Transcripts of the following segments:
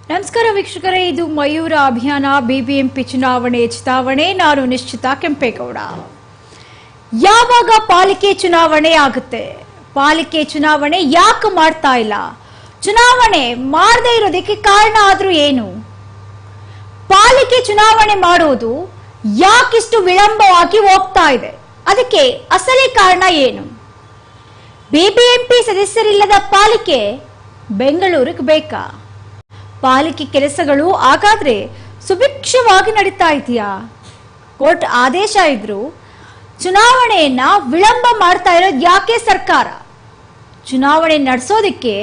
ನಮಸ್ಕಾರ ವೀಕ್ಷಕರೇ, ಇದು ಮಯೂರ ಅಭಿಯಾನ ಬಿಬಿಎಂಪಿ ಚುನಾವಣೆ ಚಿತಾವಣೆ. ನಾನು ನಿಶ್ಚಿತ ಕೆಂಪೇಗೌಡ. ಯಾವಾಗ ಪಾಲಿಕೆ ಚುನಾವಣೆ ಆಗುತ್ತೆ? ಪಾಲಿಕೆ ಚುನಾವಣೆ ಯಾಕೆ ಮಾಡ್ತಾ ಇಲ್ಲ? ಚುನಾವಣೆ ಮಾಡದೇ ಇರೋದಕ್ಕೆ ಕಾರಣ ಆದ್ರೂ ಏನು? ಪಾಲಿಕೆ ಚುನಾವಣೆ ಮಾಡೋದು ಯಾಕಿಷ್ಟು ವಿಳಂಬವಾಗಿ ಹೋಗ್ತಾ ಇದೆ? ಅದಕ್ಕೆ ಅಸಲಿ ಕಾರಣ ಏನು? ಬಿಬಿಎಂಪಿ ಸದಸ್ಯರಿಲ್ಲದ ಪಾಲಿಕೆ ಬೆಂಗಳೂರಿಗೆ ಬೇಕಾ? ಪಾಲಿಕೆ ಕೆಲಸಗಳು ಹಾಗಾದ್ರೆ ಸುಭಿಕ್ಷವಾಗಿ ನಡೀತಾ ಇದೆಯಾ? ಕೋರ್ಟ್ ಆದೇಶ ಇದ್ರು ಚುನಾವಣೆಯನ್ನ ವಿಳಂಬ ಮಾಡ್ತಾ ಇರೋದು ಯಾಕೆ ಸರ್ಕಾರ? ಚುನಾವಣೆ ನಡೆಸೋದಿಕ್ಕೆ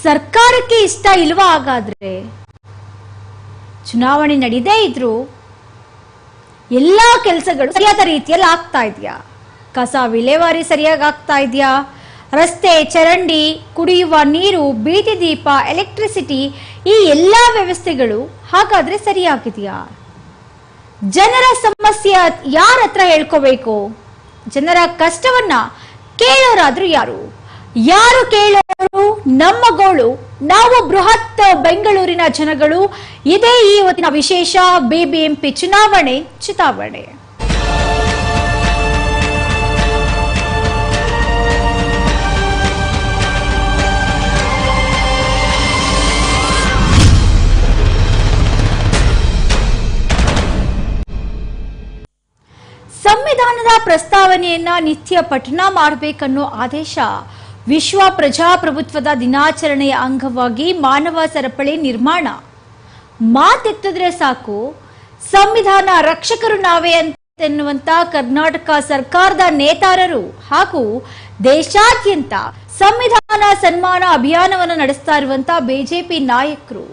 ಸರ್ಕಾರಕ್ಕೆ ಇಷ್ಟ ಇಲ್ವಾ? ಹಾಗಾದ್ರೆ ಚುನಾವಣೆ ನಡೀದೇ ಇದ್ರು ಎಲ್ಲಾ ಕೆಲಸಗಳು ಸರಿಯಾದ ರೀತಿಯಲ್ಲಿ ಆಗ್ತಾ ಇದೆಯಾ? ಕಸ ವಿಲೇವಾರಿ ಸರಿಯಾಗಿ ಆಗ್ತಾ ಇದೆಯಾ? ರಸ್ತೆ, ಚರಂಡಿ, ಕುಡಿಯುವ ನೀರು, ಬೀದಿ ದೀಪ, ಎಲೆಕ್ಟ್ರಿಸಿಟಿ, ಈ ಎಲ್ಲಾ ವ್ಯವಸ್ಥೆಗಳು ಹಾಗಾದ್ರೆ ಸರಿಯಾಗಿದೆಯಾ? ಜನರ ಸಮಸ್ಯೆ ಯಾರ ಹತ್ರ ಹೇಳ್ಕೋಬೇಕು? ಜನರ ಕಷ್ಟವನ್ನ ಕೇಳೋರಾದ್ರೂ ಯಾರು? ಯಾರು ಕೇಳೋರು? ನಮ್ಮ ಗೋಳು ನಾವು ಬೃಹತ್ ಬೆಂಗಳೂರಿನ ಜನಗಳು. ಇದೇ ಇವತ್ತಿನ ವಿಶೇಷ ಬಿಬಿಎಂಪಿ ಚುನಾವಣೆ ಚಿತಾವಣೆ. ಸಂವಿಧಾನದ ಪ್ರಸ್ತಾವನೆಯನ್ನ ನಿತ್ಯ ಪಠಣ ಮಾಡಬೇಕನ್ನೋ ಆದೇಶ ವಿಶ್ವ ಪ್ರಜಾಪ್ರಭುತ್ವದ ದಿನಾಚರಣೆಯ ಅಂಗವಾಗಿ ಮಾನವ ಸರಪಳಿ ನಿರ್ಮಾಣ. ಮಾತೆತ್ತಿದ್ರೆ ಸಾಕು ಸಂವಿಧಾನ ರಕ್ಷಕರು ನಾವೇ ಎನ್ನುವಂತ ಕರ್ನಾಟಕ ಸರ್ಕಾರದ ನೇತಾರರು ಹಾಗೂ ದೇಶಾದ್ಯಂತ ಸಂವಿಧಾನ ಸನ್ಮಾನ ಅಭಿಯಾನವನ್ನು ನಡೆಸ್ತಾ ಇರುವಂತ ಬಿಜೆಪಿ ನಾಯಕರು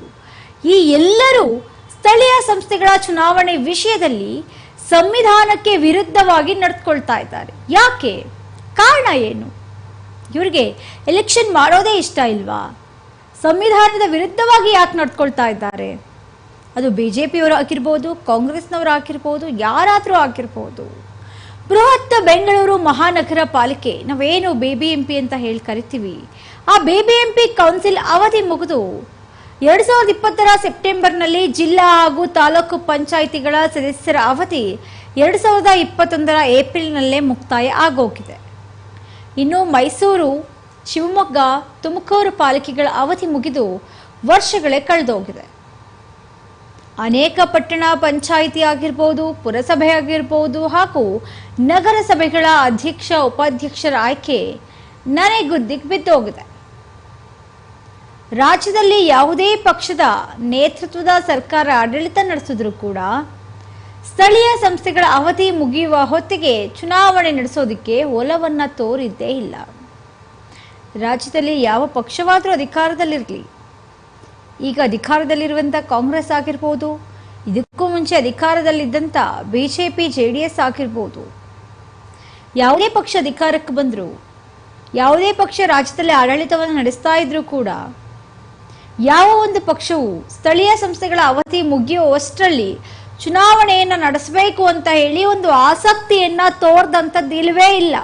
ಈ ಎಲ್ಲರೂ ಸ್ಥಳೀಯ ಸಂಸ್ಥೆಗಳ ಚುನಾವಣೆ ವಿಷಯದಲ್ಲಿ ಸಂವಿಧಾನಕ್ಕೆ ವಿರುದ್ಧವಾಗಿ ನಡೆದುಕೊಳ್ತಾ ಇದ್ದಾರೆ. ಯಾಕೆ? ಕಾರಣ ಏನು? ಇವ್ರಿಗೆ ಎಲೆಕ್ಷನ್ ಮಾಡೋದೇ ಇಷ್ಟ ಇಲ್ವಾ? ಸಂವಿಧಾನದ ವಿರುದ್ಧವಾಗಿ ಯಾಕೆ ನಡೆದುಕೊಳ್ತಾ ಇದ್ದಾರೆ? ಅದು ಬಿಜೆಪಿಯವರು ಆಗಿರ್ಬೋದು, ಕಾಂಗ್ರೆಸ್ನವರು ಆಗಿರ್ಬೋದು, ಯಾರಾದ್ರೂ ಆಗಿರ್ಬೋದು. ಬೃಹತ್ ಬೆಂಗಳೂರು ಮಹಾನಗರ ಪಾಲಿಕೆ, ನಾವೇನು ಬಿಬಿಎಂಪಿ ಅಂತ ಹೇಳಿ ಕರಿತೀವಿ, ಆ ಬಿಬಿಎಂಪಿ ಕೌನ್ಸಿಲ್ ಅವಧಿ ಮುಗಿದು 2020 ಸೆಪ್ಟೆಂಬರ್ನಲ್ಲಿ ಜಿಲ್ಲಾ ಹಾಗೂ ತಾಲೂಕು ಪಂಚಾಯಿತಿಗಳ ಸದಸ್ಯರ ಅವಧಿ 2021 ಏಪ್ರಿಲ್ನಲ್ಲೇ ಮುಕ್ತಾಯ ಆಗೋಗಿದೆ. ಇನ್ನು ಮೈಸೂರು, ಶಿವಮೊಗ್ಗ, ತುಮಕೂರು ಪಾಲಿಕೆಗಳ ಅವಧಿ ಮುಗಿದು ವರ್ಷಗಳೇ ಕಳೆದೋಗಿದೆ. ಅನೇಕ ಪಟ್ಟಣ ಪಂಚಾಯಿತಿ ಆಗಿರ್ಬೋದು, ಪುರಸಭೆ ಆಗಿರ್ಬೋದು ಹಾಗೂ ನಗರಸಭೆಗಳ ಅಧ್ಯಕ್ಷ ಉಪಾಧ್ಯಕ್ಷರ ಆಯ್ಕೆ ನನೆಗುದ್ದಿಗೆ ಬಿದ್ದೋಗಿದೆ. ರಾಜ್ಯದಲ್ಲಿ ಯಾವುದೇ ಪಕ್ಷದ ನೇತೃತ್ವದ ಸರ್ಕಾರ ಆಡಳಿತ ನಡೆಸಿದ್ರು ಕೂಡ ಸ್ಥಳೀಯ ಸಂಸ್ಥೆಗಳ ಅವಧಿ ಮುಗಿಯುವ ಹೊತ್ತಿಗೆ ಚುನಾವಣೆ ನಡೆಸೋದಕ್ಕೆ ಒಲವನ್ನ ತೋರಿದ್ದೇ ಇಲ್ಲ. ರಾಜ್ಯದಲ್ಲಿ ಯಾವ ಪಕ್ಷವಾದರೂ ಅಧಿಕಾರದಲ್ಲಿರಲಿ, ಈಗ ಅಧಿಕಾರದಲ್ಲಿರುವಂಥ ಕಾಂಗ್ರೆಸ್ ಆಗಿರ್ಬೋದು, ಇದಕ್ಕೂ ಮುಂಚೆ ಅಧಿಕಾರದಲ್ಲಿದ್ದಂಥ ಬಿಜೆಪಿ ಜೆಡಿಎಸ್ ಆಗಿರ್ಬೋದು, ಯಾವುದೇ ಪಕ್ಷ ಅಧಿಕಾರಕ್ಕೆ ಬಂದರೂ, ಯಾವುದೇ ಪಕ್ಷ ರಾಜ್ಯದಲ್ಲಿ ಆಡಳಿತವನ್ನು ನಡೆಸ್ತಾ ಇದ್ರೂ ಕೂಡ ಯಾವ ಒಂದು ಪಕ್ಷವು ಸ್ಥಳೀಯ ಸಂಸ್ಥೆಗಳ ಅವಧಿ ಮುಗಿಯುವಷ್ಟರಲ್ಲಿ ಚುನಾವಣೆಯನ್ನ ನಡೆಸಬೇಕು ಅಂತ ಹೇಳಿ ಒಂದು ಆಸಕ್ತಿಯನ್ನ ತೋರ್ದಂಥದ್ದು ಇಲ್ಲವೇ ಇಲ್ಲ.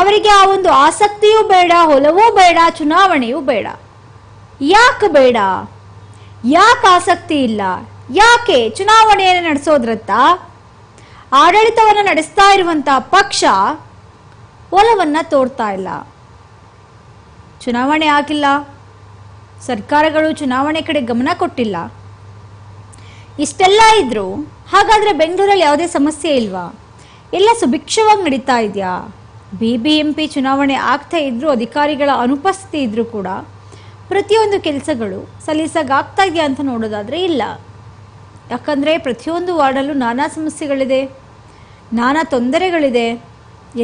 ಅವರಿಗೆ ಆ ಒಂದು ಆಸಕ್ತಿಯೂ ಬೇಡ, ಒಲವೂ ಬೇಡ, ಚುನಾವಣೆಯೂ ಬೇಡ. ಯಾಕೆ ಬೇಡ? ಯಾಕೆ ಆಸಕ್ತಿ ಇಲ್ಲ? ಯಾಕೆ ಚುನಾವಣೆಯನ್ನು ನಡೆಸೋದ್ರತ್ತ ಆಡಳಿತವನ್ನು ನಡೆಸ್ತಾ ಇರುವಂತ ಪಕ್ಷ ಒಲವನ್ನ ತೋರ್ತಾ ಇಲ್ಲ? ಚುನಾವಣೆ ಆಗಿಲ್ಲ, ಸರ್ಕಾರಗಳು ಚುನಾವಣೆ ಕಡೆ ಗಮನ ಕೊಟ್ಟಿಲ್ಲ. ಇಷ್ಟೆಲ್ಲ ಇದ್ರು ಹಾಗಾದ್ರೆ ಬೆಂಗಳೂರಲ್ಲಿ ಯಾವುದೇ ಸಮಸ್ಯೆ ಇಲ್ವಾ? ಎಲ್ಲ ಸುಭಿಕ್ಷವಾಗಿ ನಡೀತಾ ಇದೆಯಾ? ಬಿಬಿಎಂಪಿ ಚುನಾವಣೆ ಆಗ್ತಾ ಇದ್ರು, ಅಧಿಕಾರಿಗಳ ಅನುಪಸ್ಥಿತಿ ಇದ್ರೂ ಕೂಡ ಪ್ರತಿಯೊಂದು ಕೆಲಸಗಳು ಸಲೀಸಾಗ್ತಾ ಇದೆಯಾ ಅಂತ ನೋಡೋದಾದ್ರೆ ಇಲ್ಲ. ಯಾಕಂದ್ರೆ ಪ್ರತಿಯೊಂದು ವಾರ್ಡಲ್ಲೂ ನಾನಾ ಸಮಸ್ಯೆಗಳಿದೆ, ನಾನಾ ತೊಂದರೆಗಳಿದೆ.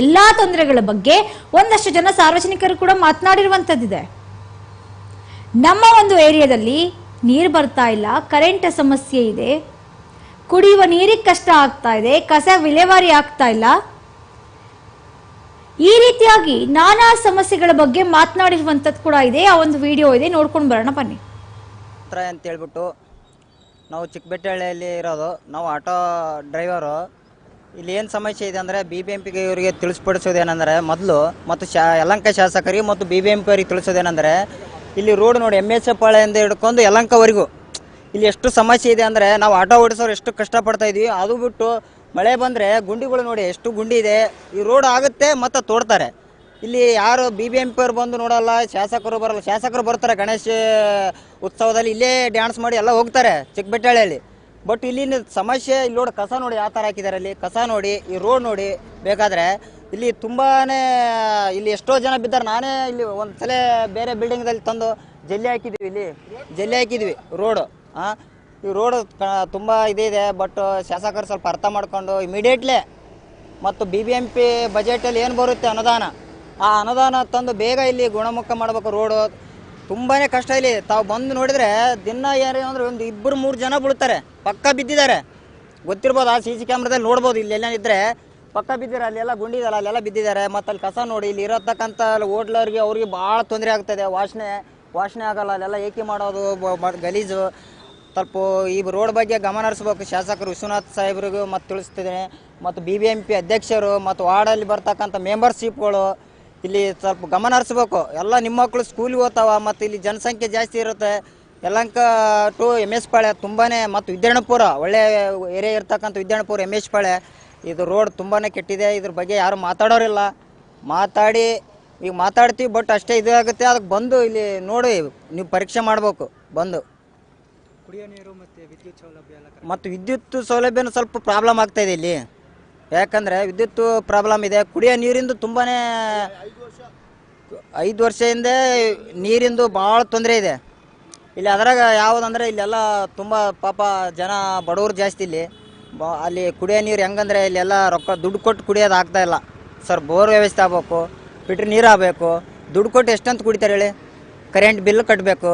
ಎಲ್ಲ ತೊಂದರೆಗಳ ಬಗ್ಗೆ ಒಂದಷ್ಟು ಜನ ಸಾರ್ವಜನಿಕರು ಕೂಡ ಮಾತನಾಡಿರುವಂಥದ್ದಿದೆ. ನಮ್ಮ ಒಂದು ಏರಿಯಾದಲ್ಲಿ ನೀರು ಬರ್ತಾ ಇಲ್ಲ, ಕರೆಂಟ್ ಸಮಸ್ಯೆ ಇದೆ, ಕುಡಿಯುವ ನೀರಿಗೆ ಕಷ್ಟ ಆಗ್ತಾ ಇದೆ, ಕಸ ವಿಲೇವಾರಿ ಆಗ್ತಾ ಇಲ್ಲ. ಈ ರೀತಿಯಾಗಿ ನಾನಾ ಸಮಸ್ಯೆಗಳ ಬಗ್ಗೆ ಮಾತನಾಡಿರುವಂಥದ್ದು ಕೂಡ ಇದೆ. ಆ ಒಂದು ವಿಡಿಯೋ ಇದೆ, ನೋಡ್ಕೊಂಡು ಬರೋಣ ಬನ್ನಿ. ಅಂತ ಹೇಳ್ಬಿಟ್ಟು ನಾವು ಚಿಕ್ಕಬೆಟ್ಟಹಳ್ಳಿಯಲ್ಲಿ ಇರೋದು, ನಾವು ಆಟೋ ಡ್ರೈವರು. ಇಲ್ಲಿ ಏನು ಸಮಸ್ಯೆ ಇದೆ ಅಂದರೆ ಬಿಬಿಎಂಪಿಗೆ ಇವರಿಗೆ ತಿಳಿಸ್ಪಡಿಸೋದೇನೆಂದರೆ, ಮೊದಲು ಮತ್ತು ಯಲಹಂಕ ಶಾಸಕರಿಗೆ ಮತ್ತು ಬಿಬಿಎಂಪಿ ಅವರಿಗೆ ತಿಳಿಸೋದೇನೆಂದರೆ, ಇಲ್ಲಿ ರೋಡ್ ನೋಡಿ MS ಪಾಳ್ಯದಿಂದ ಹಿಡ್ಕೊಂಡು ಯಲಹಂಕವರೆಗೂ ಇಲ್ಲಿ ಎಷ್ಟು ಸಮಸ್ಯೆ ಇದೆ ಅಂದರೆ ನಾವು ಆಟೋ ಓಡಿಸೋರು ಎಷ್ಟು ಕಷ್ಟಪಡ್ತಾ ಇದೀವಿ. ಅದು ಬಿಟ್ಟು ಮಳೆ ಬಂದರೆ ಗುಂಡಿಗಳು ನೋಡಿ ಎಷ್ಟು ಗುಂಡಿ ಇದೆ. ಈ ರೋಡ್ ಆಗುತ್ತೆ ಮತ್ತು ತೋಡ್ತಾರೆ. ಇಲ್ಲಿ ಯಾರು BBMP ಅವ್ರು ಬಂದು ನೋಡಲ್ಲ, ಶಾಸಕರು ಬರಲ್ಲ. ಶಾಸಕರು ಬರ್ತಾರೆ ಗಣೇಶ ಉತ್ಸವದಲ್ಲಿ, ಇಲ್ಲೇ ಡ್ಯಾನ್ಸ್ ಮಾಡಿ ಎಲ್ಲ ಹೋಗ್ತಾರೆ ಚಿಕ್ಕಬೆಟ್ಟಳ್ಳಿಯಲ್ಲಿ. ಬಟ್ ಇಲ್ಲಿನ ಸಮಸ್ಯೆ ಇಲ್ಲಿ ನೋಡಿ, ಕಸ ನೋಡಿ ಯಾವ ಥರ ಹಾಕಿದ್ದಾರೆ. ಅಲ್ಲಿ ಕಸ ನೋಡಿ, ಈ ರೋಡ್ ನೋಡಿ. ಬೇಕಾದರೆ ಇಲ್ಲಿ ತುಂಬಾ ಇಲ್ಲಿ ಎಷ್ಟೋ ಜನ ಬಿದ್ದಾರೆ. ನಾನೇ ಇಲ್ಲಿ ಒಂದು ಸಲ ಬೇರೆ ಬಿಲ್ಡಿಂಗ್ದಲ್ಲಿ ತಂದು ಜಲ್ಲಿ ಹಾಕಿದ್ವಿ, ಇಲ್ಲಿ ಜಲ್ಲಿ ಹಾಕಿದ್ವಿ ರೋಡು. ಈ ರೋಡ್ ತುಂಬ ಇದೆ. ಬಟ್ ಶಾಸಕರು ಸ್ವಲ್ಪ ಅರ್ಥ ಮಾಡ್ಕೊಂಡು ಇಮಿಡಿಯೇಟ್ಲಿ ಮತ್ತು BBMP ಬಜೆಟಲ್ಲಿ ಏನು ಬರುತ್ತೆ ಅನುದಾನ, ಆ ಅನುದಾನ ತಂದು ಬೇಗ ಇಲ್ಲಿ ಗುಣಮುಖ ಮಾಡಬೇಕು. ರೋಡು ತುಂಬಾ ಕಷ್ಟ. ಇಲ್ಲಿ ತಾವು ಬಂದು ನೋಡಿದರೆ ದಿನ ಏನು ಅಂದರೆ ಒಂದು 2-3 ಜನ ಬೀಳ್ತಾರೆ, ಪಕ್ಕ ಬಿದ್ದಿದ್ದಾರೆ. ಗೊತ್ತಿರ್ಬೋದು, ಆ CC ಕ್ಯಾಮ್ರಾದಲ್ಲಿ ನೋಡ್ಬೋದು. ಇಲ್ಲೆಲ್ಲ ಇದ್ದರೆ ಪಕ್ಕ ಬಿದ್ದಿದ್ದಾರೆ. ಅಲ್ಲೆಲ್ಲ ಗುಂಡಿ ಇದಲ್ಲ, ಅಲ್ಲೆಲ್ಲ ಬಿದ್ದಿದ್ದಾರೆ. ಮತ್ತು ಅಲ್ಲಿ ಕಸ ನೋಡಿ, ಇಲ್ಲಿ ಇರತಕ್ಕಂಥ ಹೋಟ್ಲವ್ರಿಗೆ ಅವ್ರಿಗೆ ಭಾಳ ತೊಂದರೆ ಆಗ್ತಾಯಿದೆ. ವಾಸನೆ ಆಗಲ್ಲ, ಅಲ್ಲೆಲ್ಲ ಏಕೆ ಮಾಡೋದು ಗಲೀಜು. ಸ್ವಲ್ಪ ಈ ರೋಡ್ ಬಗ್ಗೆ ಗಮನ ಹರಿಸ್ಬೇಕು ಶಾಸಕರು ವಿಶ್ವನಾಥ್ ಸಾಹೇಬ್ರಿಗೂ ಮತ್ತು ತಿಳಿಸ್ತಿದ್ದೇನೆ. ಮತ್ತು BBMP ಅಧ್ಯಕ್ಷರು ಮತ್ತು ವಾರ್ಡಲ್ಲಿ ಬರ್ತಕ್ಕಂಥ ಮೆಂಬರ್ಶಿಪ್ಗಳು ಇಲ್ಲಿ ಸ್ವಲ್ಪ ಗಮನ ಹರಿಸ್ಬೇಕು. ಎಲ್ಲ ನಿಮ್ಮ ಮಕ್ಕಳು ಸ್ಕೂಲಿಗೆ ಹೋಗ್ತಾವ, ಮತ್ತು ಇಲ್ಲಿ ಜನಸಂಖ್ಯೆ ಜಾಸ್ತಿ ಇರುತ್ತೆ. ಯಲಹಂಕ ಟು MS ಪಾಳ್ಯ ತುಂಬಾ, ಮತ್ತು ವಿದ್ಯಾರ್ಣಪುರ ಒಳ್ಳೆ ಏರಿಯಾ ಇರ್ತಕ್ಕಂಥ ವಿದ್ಯಾರ್ಣಪುರ MS ಪಾಳ್ಯ ಇದು ರೋಡ್ ತುಂಬಾ ಕೆಟ್ಟಿದೆ. ಇದ್ರ ಬಗ್ಗೆ ಯಾರು ಮಾತಾಡೋರಿಲ್ಲ. ಈಗ ಮಾತಾಡ್ತೀವಿ, ಬಟ್ ಅಷ್ಟೇ ಇದಾಗುತ್ತೆ. ಅದಕ್ಕೆ ಬಂದು ಇಲ್ಲಿ ನೋಡಿ ನೀವು ಪರೀಕ್ಷೆ ಮಾಡಬೇಕು. ಬಂದು ಕುಡಿಯೋ ನೀರು ಮತ್ತು ವಿದ್ಯುತ್ ಸೌಲಭ್ಯ ಎಲ್ಲ ಮತ್ತು ವಿದ್ಯುತ್ ಸೌಲಭ್ಯನೂ ಸ್ವಲ್ಪ ಪ್ರಾಬ್ಲಮ್ ಆಗ್ತಾಯಿದೆ ಇಲ್ಲಿ. ಯಾಕಂದರೆ ವಿದ್ಯುತ್ ಪ್ರಾಬ್ಲಮ್ ಇದೆ. ಕುಡಿಯೋ ನೀರಿಂದು ತುಂಬಾ 5 ವರ್ಷದಿಂದ ನೀರಿಂದು ಭಾಳ ತೊಂದರೆ ಇದೆ ಇಲ್ಲಿ. ಅದರಾಗ ಯಾವುದಂದರೆ ಇಲ್ಲೆಲ್ಲ ತುಂಬ ಪಾಪ ಜನ ಬಡವರು ಜಾಸ್ತಿ ಇಲ್ಲಿ. ಅಲ್ಲಿ ಕುಡಿಯೋ ನೀರು ಹೆಂಗಂದರೆ ಇಲ್ಲೆಲ್ಲ ರೊಕ್ಕ ದುಡ್ಡು ಕೊಟ್ಟು ಕುಡಿಯೋದು ಆಗ್ತಾಯಿಲ್ಲ ಸರ್. ಬೋರ್ ವ್ಯವಸ್ಥೆ ಆಗಬೇಕು, ಫಿಲ್ಟ್ರ್ ನೀರು ಆಗಬೇಕು. ದುಡ್ಡು ಕೊಟ್ಟು ಎಷ್ಟಂತ ಕುಡಿತಾರೆ ಹೇಳಿ? ಕರೆಂಟ್ ಬಿಲ್ ಕಟ್ಟಬೇಕು,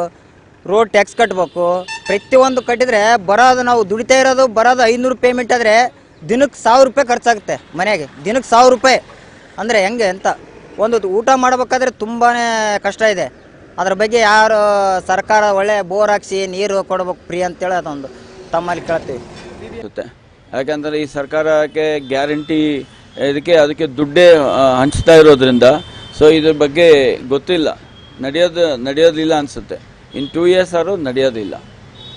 ರೋಡ್ ಟ್ಯಾಕ್ಸ್ ಕಟ್ಟಬೇಕು. ಪ್ರತಿಯೊಂದು ಕಟ್ಟಿದರೆ ಬರೋದು, ನಾವು ದುಡಿತಾ ಇರೋದು ಬರೋದು 500 ಪೇಮೆಂಟ್ ಆದರೆ ದಿನಕ್ಕೆ 1000 ರೂಪಾಯಿ ಖರ್ಚಾಗುತ್ತೆ ಮನೆಗೆ. ದಿನಕ್ಕೆ 1000 ರೂಪಾಯಿ ಅಂದರೆ ಹೆಂಗೆ ಅಂತ. ಒಂದು ಊಟ ಮಾಡಬೇಕಾದ್ರೆ ತುಂಬಾ ಕಷ್ಟ ಇದೆ. ಅದ್ರ ಬಗ್ಗೆ ಯಾರು ಸರ್ಕಾರ ಒಳ್ಳೆ ಬೋರ್ ಹಾಕ್ಸಿ ನೀರು ಕೊಡ್ಬೇಕು ಫ್ರೀ ಅಂತೇಳಿ ಅದೊಂದು ತಮ್ಮಲ್ಲಿ ಕೇಳ್ತೀವಿ. ಯಾಕಂದರೆ ಈ ಸರ್ಕಾರಕ್ಕೆ ಗ್ಯಾರಂಟಿ ಅದಕ್ಕೆ ದುಡ್ಡೇ ಹಂಚ್ತಾ ಇರೋದ್ರಿಂದ ಸೊ ಇದ್ರ ಬಗ್ಗೆ ಗೊತ್ತಿಲ್ಲ, ನಡೆಯೋದಿಲ್ಲ ಅನಿಸುತ್ತೆ. ಇನ್ 2 years ಆದರೂ ನಡೆಯೋದಿಲ್ಲ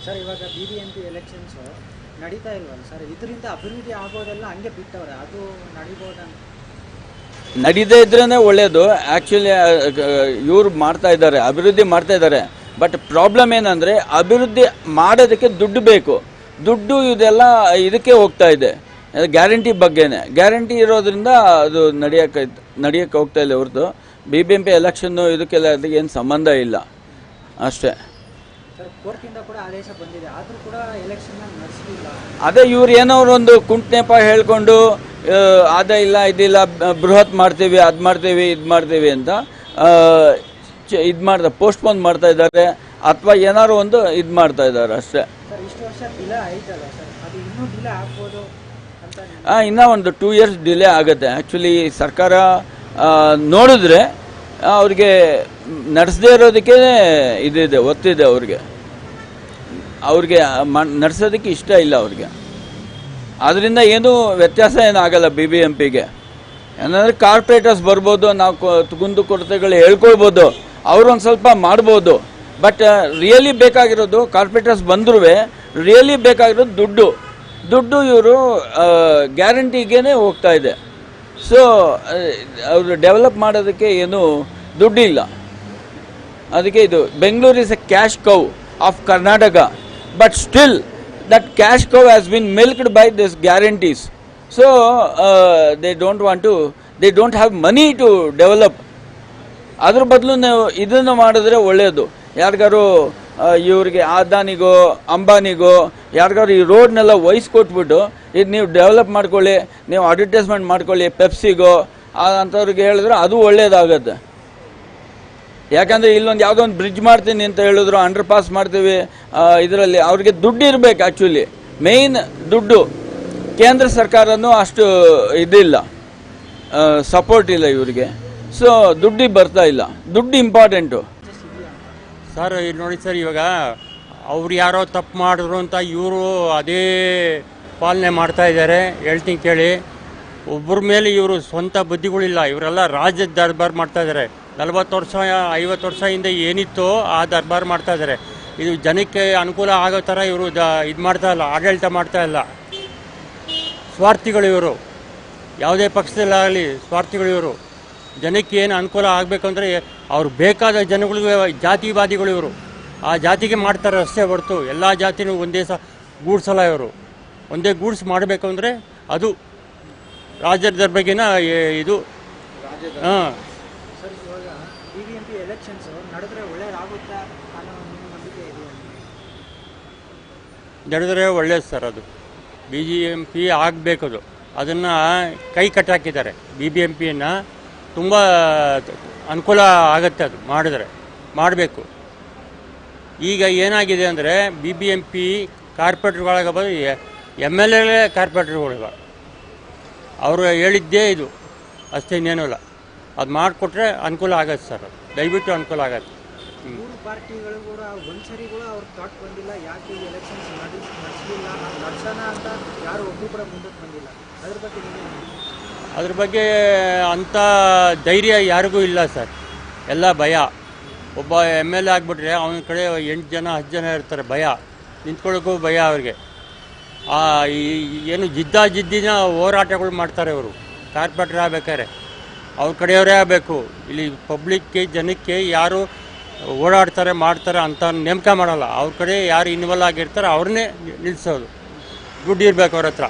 ಸರ್. ಇವಾಗ BBMP ಎಲೆಕ್ಷನ್ಸ್ ನಡೀತಾ ಇಲ್ವಲ್ಲ ಸರ್, ಇದರಿಂದ ಅಭಿವೃದ್ಧಿ ಆಗೋದೆಲ್ಲ ಹಂಗೆ ಬಿಟ್ಟವ್ರೆ, ಅದು ನಡಿಬೋದಂತ. ನಡೀದೇ ಇದ್ರೇ ಒಳ್ಳೆಯದು. ಆ್ಯಕ್ಚುಲಿ ಇವ್ರು ಮಾಡ್ತಾ ಇದ್ದಾರೆ, ಅಭಿವೃದ್ಧಿ ಮಾಡ್ತಾ ಇದ್ದಾರೆ. ಬಟ್ ಪ್ರಾಬ್ಲಮ್ ಏನಂದರೆ ಅಭಿವೃದ್ಧಿ ಮಾಡೋದಕ್ಕೆ ದುಡ್ಡು ಬೇಕು. ದುಡ್ಡು ಇದೆಲ್ಲ ಇದಕ್ಕೆ ಹೋಗ್ತಾ ಇದೆ, ಗ್ಯಾರಂಟಿ ಬಗ್ಗೆನೇ. ಗ್ಯಾರಂಟಿ ಇರೋದ್ರಿಂದ ಅದು ನಡೆಯೋಕ್ಕೆ ಹೋಗ್ತಾ ಇಲ್ಲ ಹೊರತು BBMP ಎಲೆಕ್ಷನ್ನು ಇದಕ್ಕೆಲ್ಲ ಅದಕ್ಕೆ ಏನು ಸಂಬಂಧ ಇಲ್ಲ ಅಷ್ಟೇ. ಕೋರ್ಟಿಂದ ಕೂಡ ಆದೇಶ ಬಂದಿದೆ, ಆದರೂ ಕೂಡ ಎಲೆಕ್ಷನ್ ನಡೆಸಲಿಲ್ಲ. ಅದೇ ಇವ್ರು ಏನೋ ಒಂದು ಕುಂಟ್ನೆಪ ಹೇಳ್ಕೊಂಡು ಅದ ಇಲ್ಲ ಇದಿಲ್ಲ, ಬೃಹತ್ ಮಾಡ್ತೀವಿ, ಅದು ಮಾಡ್ತೀವಿ, ಇದು ಮಾಡ್ತೀವಿ ಅಂತ ಪೋಸ್ಟ್ಪೋನ್ ಮಾಡ್ತಾ ಇದ್ದಾರೆ, ಅಥವಾ ಏನಾದ್ರು ಒಂದು ಇದು ಮಾಡ್ತಾ ಇದ್ದಾರೆ ಅಷ್ಟೇ. ಸರ್ ಇಷ್ಟು ವರ್ಷ ಡಿಲೇ ಆಯ್ತಲ್ಲ ಸರ್, ಅದು ಇನ್ನೂ ಡಿಲೇ ಆಗ್ಬೋದು ಅಂತ? ಇನ್ನೂ ಒಂದು 2 years ಡಿಲೇ ಆಗುತ್ತೆ. ಆ್ಯಕ್ಚುಲಿ ಸರ್ಕಾರ ನೋಡಿದ್ರೆ ಅವ್ರಿಗೆ ನಡೆಸದೇ ಇರೋದಕ್ಕೆ ಇದಿದೆ, ಒತ್ತಿದೆ ಅವ್ರಿಗೆ ನಡೆಸೋದಕ್ಕೆ ಇಷ್ಟ ಇಲ್ಲ ಅವ್ರಿಗೆ. ಅದರಿಂದ ಏನೂ ವ್ಯತ್ಯಾಸ ಏನಾಗಲ್ಲ BBMPಗೆ. ಏನಂದರೆ ಕಾರ್ಪೊರೇಟರ್ಸ್ ಬರ್ಬೋದು, ನಾವು ಕುಂದು ಕೊರತೆಗಳು ಹೇಳ್ಕೊಳ್ಬೋದು, ಅವ್ರೊಂದು ಸ್ವಲ್ಪ ಮಾಡ್ಬೋದು. ಬಟ್ ರಿಯಲಿ ಬೇಕಾಗಿರೋದು ಕಾರ್ಪೊರೇಟರ್ಸ್ ಬಂದ್ರೂ ರಿಯಲಿ ಬೇಕಾಗಿರೋದು ದುಡ್ಡು ಇವರು ಗ್ಯಾರಂಟಿಗೇ ಹೋಗ್ತಾ ಇದೆ. ಸೊ ಅವರು ಡೆವಲಪ್ ಮಾಡೋದಕ್ಕೆ ಏನು ದುಡ್ಡಿಲ್ಲ. ಅದಕ್ಕೆ ಇದು Bengaluru is A cash cow of Karnataka, but still that cash cow has been milked by these guarantees. So they don't have money to develop. ಅದ್ರ ಬದಲು ನಾವು ಇದನ್ನು ಮಾಡಿದ್ರೆ ಒಳ್ಳೆಯದು. ಯಾರಿಗಾರು ಇವ್ರಿಗೆ ಅದಾನಿಗೋ ಅಂಬಾನಿಗೋ ಯಾರಿಗಾರು ಈ ರೋಡ್ನೆಲ್ಲ ವಹಿಸ್ಕೊಟ್ಬಿಟ್ಟು ಇದು ನೀವು ಡೆವಲಪ್ ಮಾಡ್ಕೊಳ್ಳಿ, ನೀವು ಅಡ್ವರ್ಟೈಸ್ಮೆಂಟ್ ಮಾಡ್ಕೊಳ್ಳಿ ಪೆಪ್ಸಿಗೋ ಅಂಥವ್ರಿಗೆ ಹೇಳಿದ್ರೆ ಅದು ಒಳ್ಳೆಯದಾಗತ್ತೆ. ಯಾಕಂದರೆ ಇಲ್ಲೊಂದು ಯಾವುದೋ ಒಂದು ಬ್ರಿಡ್ಜ್ ಮಾಡ್ತೀನಿ ಅಂತ ಹೇಳಿದ್ರು, ಅಂಡರ್ ಪಾಸ್ ಮಾಡ್ತೀವಿ, ಇದರಲ್ಲಿ ಅವ್ರಿಗೆ ದುಡ್ಡು ಇರಬೇಕು. ಆ್ಯಕ್ಚುಲಿ ಮೇಯ್ನ್ ದುಡ್ಡು. ಕೇಂದ್ರ ಸರ್ಕಾರನೂ ಅಷ್ಟು ಇದಿಲ್ಲ, ಸಪೋರ್ಟ್ ಇಲ್ಲ ಇವರಿಗೆ. ಸೊ ದುಡ್ಡು ಬರ್ತಾ ಇಲ್ಲ, ದುಡ್ಡು ಇಂಪಾರ್ಟೆಂಟು ಸರ್. ನೋಡಿ ಸರ್, ಇವಾಗ ಅವ್ರು ಯಾರೋ ತಪ್ಪು ಮಾಡಿದ್ರು ಅಂತ ಇವರು ಅದೇ ಪಾಲನೆ ಮಾಡ್ತಾ ಇದ್ದಾರೆ. ಹೇಳ್ತೀನಿ ಕೇಳಿ, ಒಬ್ಬರ ಮೇಲೆ ಇವರು ಸ್ವಂತ ಬುದ್ಧಿಗಳಿಲ್ಲ, ಇವರೆಲ್ಲ ರಾಜ್ಯದ ದರ್ಬಾರ್ ಮಾಡ್ತಾ ಇದ್ದಾರೆ. 40 ವರ್ಷ 50 ವರ್ಷ ಹಿಂದೆ ಏನಿತ್ತೋ ಆ ದರ್ಬಾರ್ ಮಾಡ್ತಾ ಇದ್ದಾರೆ. ಇದು ಜನಕ್ಕೆ ಅನುಕೂಲ ಆಗೋ ಥರ ಇವರು ಇದು ಮಾಡ್ತಾ ಇಲ್ಲ, ಆಡಳಿತ ಮಾಡ್ತಾ ಇಲ್ಲ. ಸ್ವಾರ್ಥಿಗಳು ಇವರು, ಯಾವುದೇ ಪಕ್ಷದಲ್ಲಾಗಲಿ ಸ್ವಾರ್ಥಿಗಳು ಇವರು. ಜನಕ್ಕೆ ಏನು ಅನುಕೂಲ ಆಗಬೇಕು ಅಂದರೆ ಅವ್ರು ಬೇಕಾದ ಜನಗಳಿಗೆ ಜಾತಿವಾದಿಗಳು ಇವರು. ಆ ಜಾತಿಗೆ ಮಾಡ್ತಾರೆ ಅಷ್ಟೇ ಹೊರತು ಎಲ್ಲ ಜಾತಿನೂ ಒಂದೇ ಗೂಡ್ಸಲ್ಲ ಇವರು. ಒಂದೇ ಗೂಡ್ಸ್ ಮಾಡಬೇಕು ಅಂದರೆ ಅದು ರಾಜ್ಯದ ಬಗ್ಗೆನ ಇದು. ಹಾಂ, ಸರ್ ಇವಾಗ BBMP ಎಲೆಕ್ಷನ್ಸ್ ನಡೆದ್ರೆ ಒಳ್ಳೇದಾಗುತ್ತಾ ಅನ್ನೋ ನಿಮ್ಮ ನಂಬಿಕೆ ಇದೆಯಾ? ನಡೆದರೆ ಒಳ್ಳೇದು ಸರ್. ಅದು BBMP ಆಗಬೇಕದು. ಅದನ್ನು ಕೈ ಕಟ್ಟಾಕಿದ್ದಾರೆ. BBMPಯನ್ನು ತುಂಬ ಅನುಕೂಲ ಆಗುತ್ತೆ ಅದು ಮಾಡಿದ್ರೆ, ಮಾಡಬೇಕು. ಈಗ ಏನಾಗಿದೆ ಅಂದರೆ BBMP ಕಾರ್ಪೊರೇಟ್ರ್ಗಳಿಗೆ ಬಂದು MLA ಕಾರ್ಪೊರೇಟ್ರ್ಗಳಿಗ ಅವರು ಹೇಳಿದ್ದೇ ಇದು ಅಷ್ಟೇ, ಇನ್ನೇನೂ ಇಲ್ಲ. ಅದು ಮಾಡಿಕೊಟ್ರೆ ಅನುಕೂಲ ಆಗತ್ತೆ ಸರ್, ದಯವಿಟ್ಟು ಅನುಕೂಲ ಆಗತ್ತೆ. ಮೂರು ಪಾರ್ಟಿಗಳು ಕೂಡ ಒಂದ್ಸರಿ ಕೂಡ ಅವ್ರ ಥಾಟ್ ಬಂದಿಲ್ಲ, ಯಾಕೆ ಈ ಎಲೆಕ್ಷನ್ಸ್ ನಡೆಸಲಿಲ್ಲ, ನಾವು ನಡೆಸೋಣ ಅಂತ ಯಾರು ಒಬ್ಬರು ಕೂಡ ಮುಂದಕ್ಕೆ ಬಂದಿಲ್ಲ. ಅದ್ರ ಬಗ್ಗೆ ಅದ್ರ ಬಗ್ಗೆ ಅಂಥ ಧೈರ್ಯ ಯಾರಿಗೂ ಇಲ್ಲ ಸರ್. ಎಲ್ಲ ಭಯ. ಒಬ್ಬ MLA ಆಗಿಬಿಟ್ರೆ ಅವನ ಕಡೆ 8 ಜನ 10 ಜನ ಇರ್ತಾರೆ. ಭಯ, ನಿಂತ್ಕೊಳ್ಳೋಕ್ಕೂ ಭಯ ಅವ್ರಿಗೆ. ಏನು ಜಿದ್ದಿನ ಹೋರಾಟಗಳು ಮಾಡ್ತಾರೆ ಅವರು. ಕಾರ್ಪೊರೇಟರ್ ಆಗಬೇಕಾದ್ರೆ ಅವ್ರ ಕಡೆಯವರೇ ಆಗಬೇಕು. ಇಲ್ಲಿ ಪಬ್ಲಿಕ್ಗೆ ಜನಕ್ಕೆ ಯಾರು ಓಡಾಡ್ತಾರೆ ಮಾಡ್ತಾರೆ ಅಂತ ನೇಮಕ ಮಾಡಲ್ಲ. ಅವ್ರ ಕಡೆ ಯಾರು ಇನ್ವಾಲ್ವ್ ಆಗಿರ್ತಾರೆ ಅವ್ರನ್ನೇ ನಿಲ್ಲಿಸೋದು. ದುಡ್ಡು ಇರಬೇಕು ಅವ್ರ ಹತ್ರ.